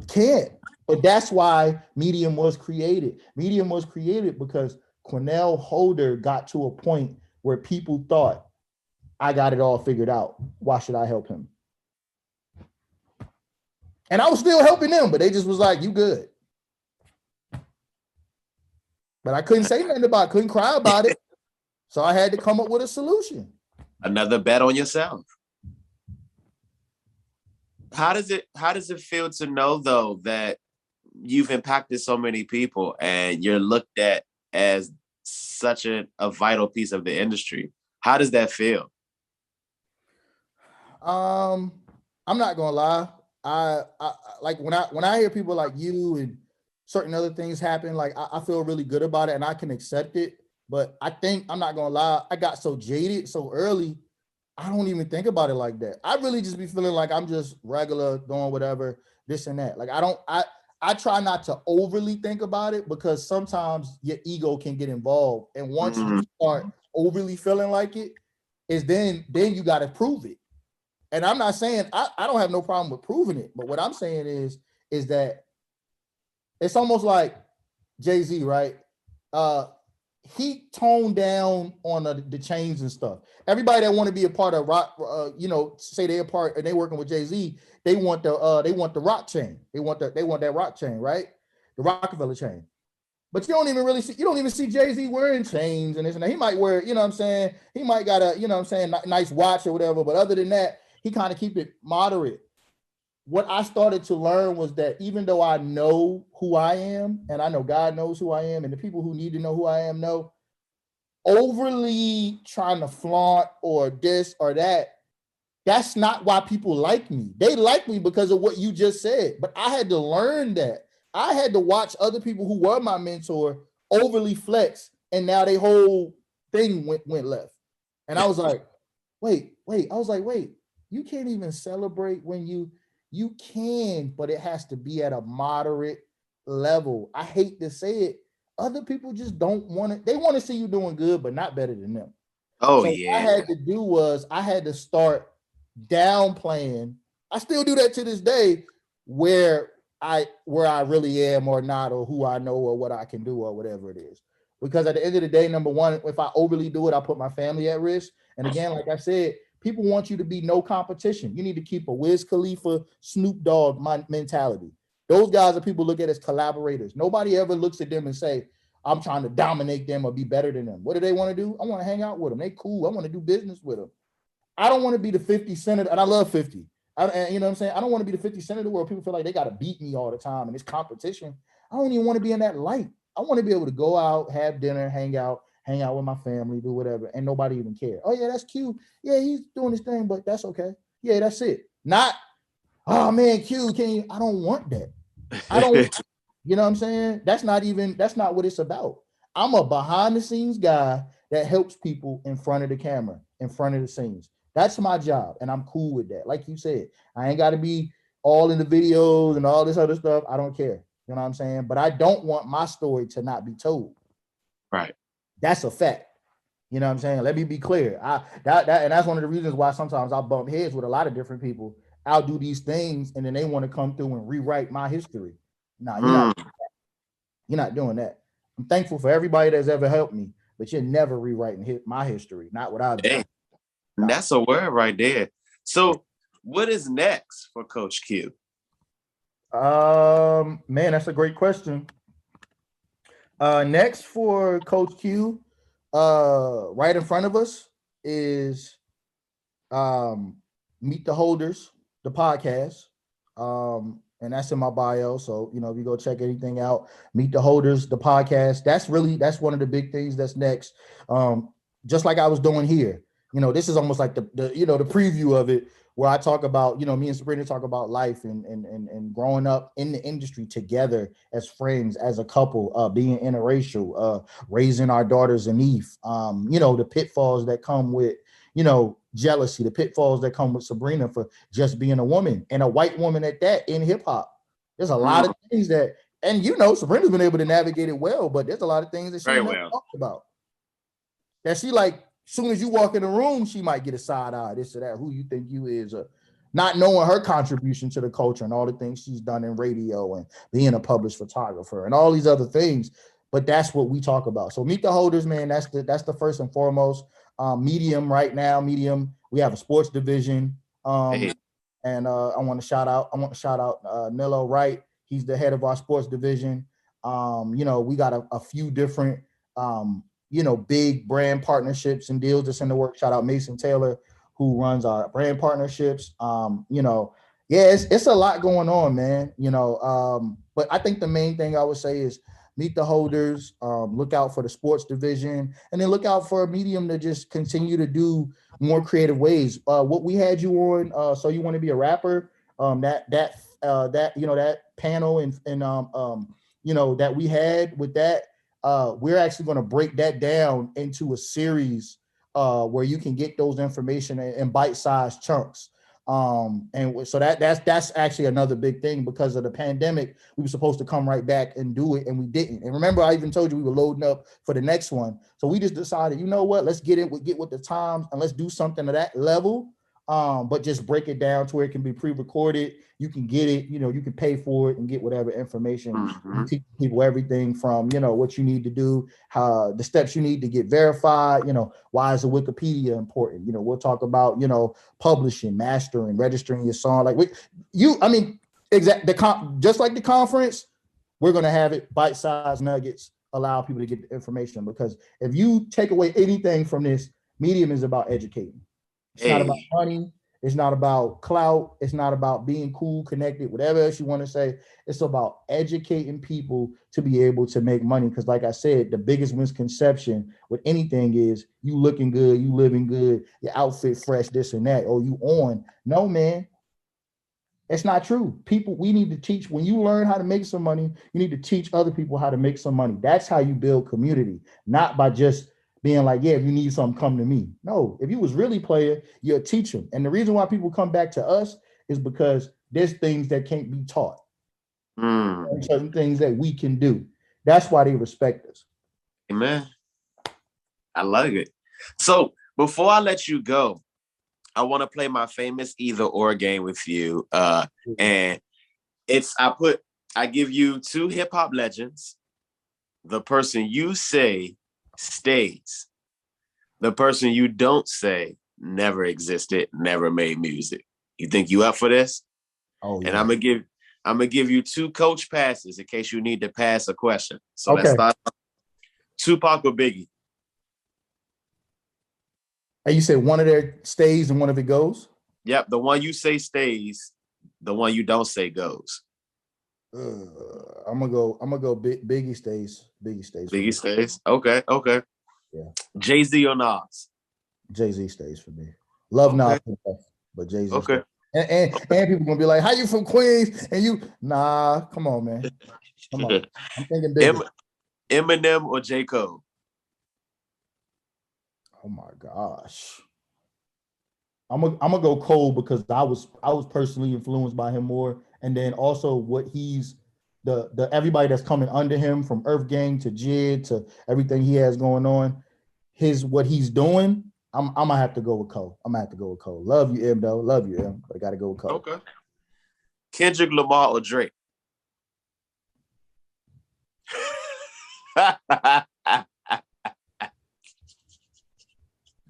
Can't. But that's why Medium was created. Medium was created because Quinelle Holder got to a point where people thought, I got it all figured out. Why should I help him? And I was still helping them, but they just was like, you good. But I couldn't say nothing about it, couldn't cry about it. So I had to come up with a solution. Another bet on yourself. How does it feel to know though that you've impacted so many people and you're looked at as such a vital piece of the industry? How does that feel? I'm not gonna lie. I like when I hear people like you and certain other things happen, like I feel really good about it and I can accept it. But I think, I'm not gonna lie, I got so jaded so early, I don't even think about it like that. I really just be feeling like I'm just regular, doing whatever, this and that. Like I try not to overly think about it because sometimes your ego can get involved. And once you start overly feeling like it, is then you got to prove it. And I'm not saying I don't have no problem with proving it, but what I'm saying is that it's almost like Jay-Z, right? He toned down on the chains and stuff. Everybody that want to be a part of rock, say they're a part and they working with Jay-Z, they want the rock chain. They want that rock chain, right? The Rockefeller chain. But you don't even see Jay-Z wearing chains and this and that. He might wear, you know what I'm saying? He might got a, nice watch or whatever. But other than that, he kind of keep it moderate. What I started to learn was that even though I know who I am, and I know God knows who I am, and the people who need to know who I am know, overly trying to flaunt or this or that, that's not why people like me. They like me because of what you just said. But I had to learn that. I had to watch other people who were my mentor overly flex, and now their whole thing went left. And I was like, wait, you can't even celebrate when you can, but it has to be at a moderate level. I hate to say it. Other people just don't want it. They want to see you doing good, but not better than them. Oh, so yeah. What I had to do was I had to start downplaying. I still do that to this day, where I really am or not, or who I know or what I can do or whatever it is. Because at the end of the day, number one, if I overly do it, I put my family at risk. And again, like I said, people want you to be no competition. You need to keep a Wiz Khalifa, Snoop Dogg mentality. Those guys are people look at as collaborators. Nobody ever looks at them and say, I'm trying to dominate them or be better than them. What do they want to do? I want to hang out with them. They cool. I want to do business with them. I don't want to be the 50 Cent, and I love 50. You know what I'm saying? I don't want to be the 50 Cent of the world. People feel like they got to beat me all the time and it's competition. I don't even want to be in that light. I want to be able to go out, have dinner, hang out with my family, do whatever, and nobody even care. Oh yeah, that's cute. Yeah, he's doing his thing, but that's okay. Yeah, that's it. Not, oh man, Q, I don't want that. I don't, you know what I'm saying? That's not what it's about. I'm a behind the scenes guy that helps people in front of the camera, in front of the scenes. That's my job, and I'm cool with that. Like you said, I ain't got to be all in the videos and all this other stuff. I don't care. You know what I'm saying? But I don't want my story to not be told. Right. That's a fact. You know what I'm saying? Let me be clear. And that's one of the reasons why sometimes I bump heads with a lot of different people. I'll do these things, and then they want to come through and rewrite my history. No, you're not doing that. I'm thankful for everybody that's ever helped me, but you're never rewriting my history. Not what I've done. That's a word right there. So what is next for Coach Q? Man, that's a great question. Next for Coach Q, right in front of us is Meet the Holders, the podcast. And that's in my bio. So, if you go check anything out, Meet the Holders, the podcast. That's one of the big things that's next. Just like I was doing here. This is almost like the preview of it, where I talk about, me and Sabrina talk about life and growing up in the industry together as friends, as a couple, being interracial, raising our daughters and Eve, the pitfalls that come with, jealousy, the pitfalls that come with Sabrina for just being a woman, and a white woman at that, in hip hop. There's a lot of things that, and Sabrina's been able to navigate it well, but there's a lot of things that she never talked about. That she, like, as soon as you walk in the room, she might get a side eye, this or that, who you think you is, not knowing her contribution to the culture and all the things she's done in radio and being a published photographer and all these other things. But that's what we talk about. So Meet the Holders, man, that's the first and foremost. Medium right now, we have a sports division. And I want to shout out Nilo Wright. He's the head of our sports division. You know, we got a few different, you know, big brand partnerships and deals that's in the work. Shout out Mason Taylor, who runs our brand partnerships. You know, yeah, it's a lot going on, man. You know, but I think the main thing I would say is meet the holders, look out for the sports division, and then look out for a medium to just continue to do more creative ways. What we had you on, so you want to be a rapper? That you know, that panel and you know, that we had with that, we're actually going to break that down into a series where you can get those information in bite-sized chunks. And so that's actually another big thing. Because of the pandemic, we were supposed to come right back and do it, and we didn't. And remember, I even told you we were loading up for the next one. So we just decided, you know what, let's get with the times, and let's do something to that level. But just break it down to where it can be pre-recorded. You can get it, you know, you can pay for it and get whatever information. You teach people everything from, you know, what you need to do, how the steps you need to get verified, you know, why is a Wikipedia important? You know, we'll talk about, you know, publishing, mastering, registering your song. Like just like the conference, we're going to have it bite-sized nuggets, allow people to get the information. Because if you take away anything from this, Medium is about educating. It's not about money. It's not about clout. It's not about being cool, connected, whatever else you want to say. It's about educating people to be able to make money. Because like I said, the biggest misconception with anything is you looking good, you living good, your outfit fresh, this and that. Oh, you on. No, man. It's not true. People, we need to teach. When you learn how to make some money, you need to teach other people how to make some money. That's how you build community, not by just being like, yeah, if you need something, come to me. No, if you was really player, you'll teach them. And the reason why people come back to us is because there's things that can't be taught. And certain things that we can do. That's why they respect us. Amen. I love it. So before I let you go, I want to play my famous either or game with you. And I give you two hip hop legends. The person you say stays. The person you don't say never existed, never made music. You think you up for this? Oh, yeah. And I'm gonna give you two coach passes in case you need to pass a question. So Let's start. Tupac or Biggie? And you said one of their stays and one of it goes? Yep, the one you say stays, the one you don't say goes. I'm gonna go Biggie stays. Biggie stays. Okay. Yeah. Jay-Z or Nas? Jay-Z stays for me. Love Nas, but Jay-Z. Okay. And people gonna be like, "How you from Queens?" And you, nah, come on, man. Come on. I'm thinking bigger. Eminem or J. Cole? Oh my gosh. I'm gonna go Cole because I was personally influenced by him more, and then also what he's the everybody that's coming under him, from Earth Gang to Jid to everything he has going on, what he's doing. I'm gonna have to go with Cole. Love you, M, though. Love you, M, but I gotta go with Cole. Okay. Kendrick Lamar or Drake?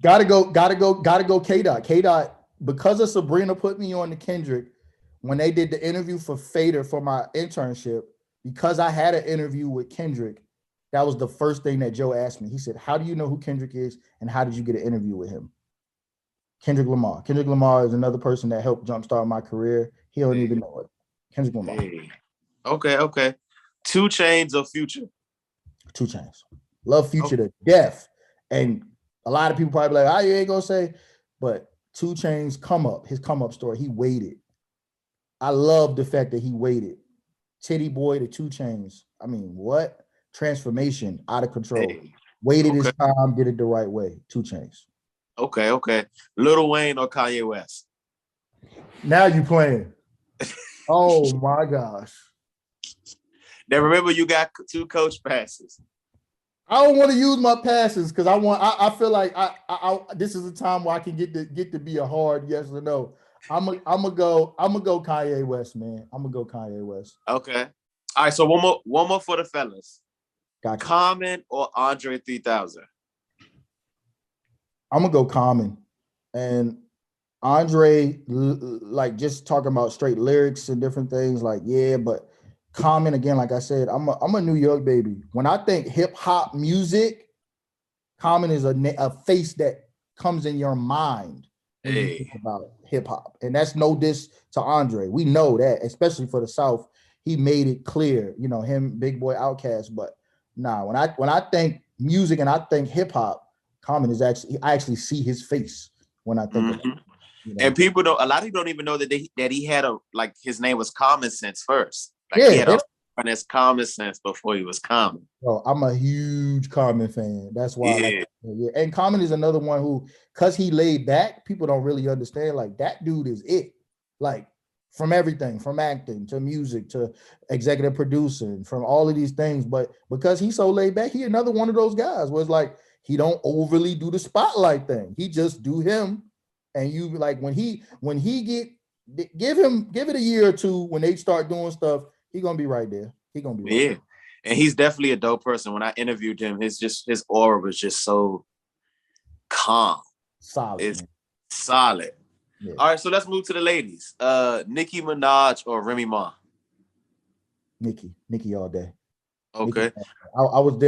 Gotta go K-Dot. K-Dot, because of Sabrina put me on to Kendrick when they did the interview for Fader for my internship, because I had an interview with Kendrick. That was the first thing that Joe asked me. He said, "How do you know who Kendrick is, and how did you get an interview with him?" Kendrick Lamar. Kendrick Lamar is another person that helped jumpstart my career. He don't even know it. Kendrick Lamar. Hey. Okay. 2 Chainz or Future? 2 Chainz. Love Future to death. And a lot of people probably like, you ain't gonna say, but 2 Chainz his come up story, he waited. I love the fact that he waited. Titty Boy to 2 Chainz. I mean, what? Transformation, out of control. Hey. Waited his time, did it the right way. 2 Chainz. Okay. Lil Wayne or Kanye West? Now you playing. Oh my gosh. Now remember, you got 2 coach passes. I don't want to use my passes because I feel like I this is a time where I can get to be a hard yes or no. I'm gonna go Kanye West, man. I'm gonna go Kanye West. Okay. All right. So one more for the fellas. Gotcha. Common or Andre 3000? I'm gonna go Common. And Andre, like, just talking about straight lyrics and different things, like, yeah, but Common, again, like I said, I'm a New York baby. When I think hip hop music, Common is a face that comes in your mind when you think about hip hop, and that's no diss to Andre. We know that, especially for the South, he made it clear. You know him, Big Boy, Outkast. But nah, when I think music and I think hip hop, Common is I actually see his face when I think of it. You know? And a lot of people don't even know that he had his name was Common Sense first. Like Yeah, he had his Common Sense before he was Common. Bro, I'm a huge Common fan. That's why, yeah. And Common is another one who, cause he laid back, people don't really understand. Like that dude is it. Like from everything, from acting to music to executive producing, from all of these things. But because he's so laid back, he another one of those guys where it's like he don't overly do the spotlight thing. He just do him. And you like when he give it a year or two when they start doing stuff, he gonna be right there. He gonna be right there. And he's definitely a dope person. When I interviewed him, his aura was just so calm. Solid. It's solid. Yeah. All right, so let's move to the ladies. Nicki Minaj or Remy Ma? Nicki all day. Okay. I was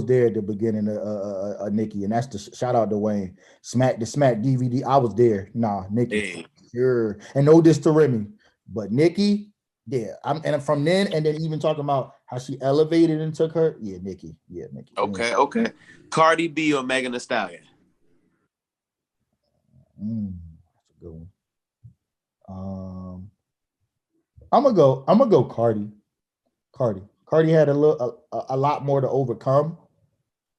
there at the beginning of Nicki, and that's the shout out to Wayne. The Smack DVD. I was there. Nah, Nicki. Sure. And no diss to Remy, but Nicki, yeah. And from then, and then even talking about how she elevated and took her. Yeah, Nicki. Yeah, Nicki. Okay. Cardi B or Megan Thee Stallion? That's a good one. I'm gonna go Cardi. Cardi had a lot more to overcome.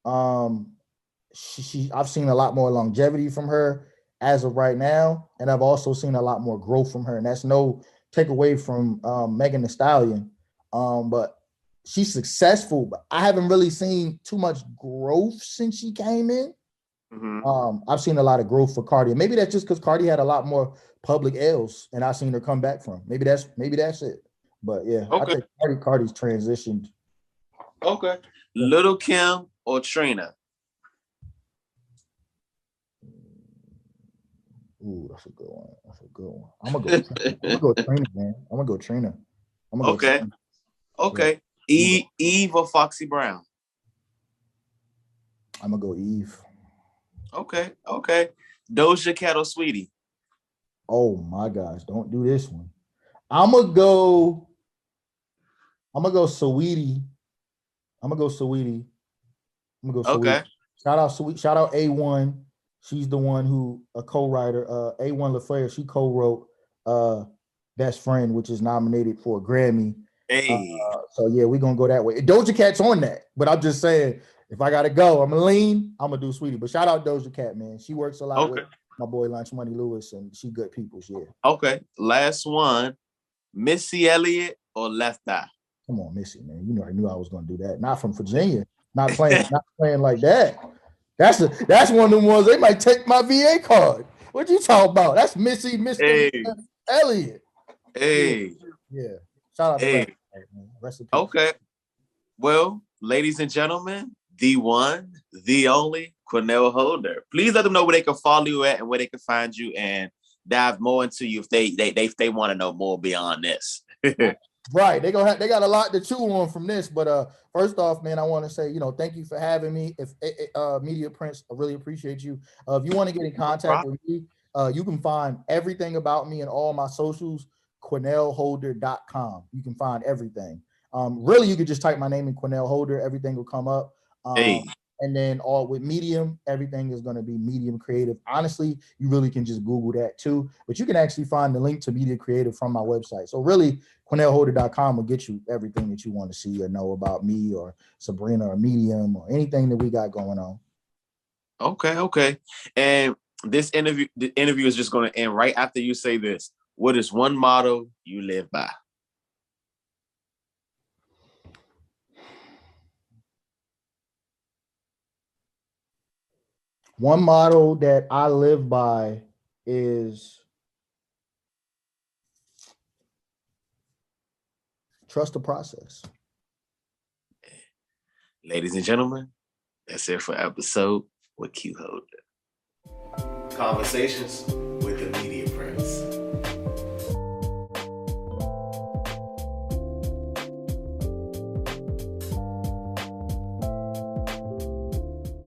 I've seen a lot more longevity from her as of right now, and I've also seen a lot more growth from her. And that's no take away from Megan Thee Stallion, but she's successful. But I haven't really seen too much growth since she came in. I've seen a lot of growth for Cardi. And maybe that's just because Cardi had a lot more public L's, and I've seen her come back from. Maybe that's it. But yeah, I think Cardi's transitioned. Okay. Little Kim or Trina? Ooh, that's a good one. I'm gonna go Trina, man. I'm gonna go Trina. Okay. Yeah. Eve or Foxy Brown? I'm gonna go Eve. Okay. Doja Cat or Sweetie? Oh my gosh, don't do this one. I'm gonna go Sweetie. Okay. Shout out A1. She's the one who a co-writer. A1 LaFleur, she co-wrote Best Friend, which is nominated for a Grammy. So yeah, we're gonna go that way. Doja Cat's on that, but I'm just saying, if I gotta go, I'm gonna lean. I'm gonna do Sweetie. But shout out Doja Cat, man. She works a lot with my boy Lunch Money Lewis, and she good people. Yeah. Okay. Last one, Missy Elliott or Left Eye? Come on, Missy, man. You know I knew I was gonna do that. Not from Virginia. Not playing like that. That's one of them ones they might take my VA card. What you talking about? That's Missy, Mr. Elliott. Yeah. Shout out to Left Eye, man. Rest in peace. Okay. Well, ladies and gentlemen, the one, the only Quinelle Holder. Please let them know where they can follow you at and where they can find you and dive more into you if they want to know more beyond this. Right. They got a lot to chew on from this. But first off, man, I want to say, thank you for having me. If Media Prince, I really appreciate you. If you want to get in contact with me, you can find everything about me and all my socials, QuinelleHolder.com. You can find everything. Really, you could just type my name in Quinelle Holder. Everything will come up. And then all with Medium, everything is going to be Medium Creative. Honestly, you really can just Google that too. But you can actually find the link to Media Creative from my website. So really, QuinelleHolder.com will get you everything that you want to see or know about me or Sabrina or Medium or anything that we got going on. Okay. And the interview is just going to end right after you say this. What is one motto you live by? One motto that I live by is trust the process. Ladies and gentlemen, that's it for episode with Q Holder. Conversations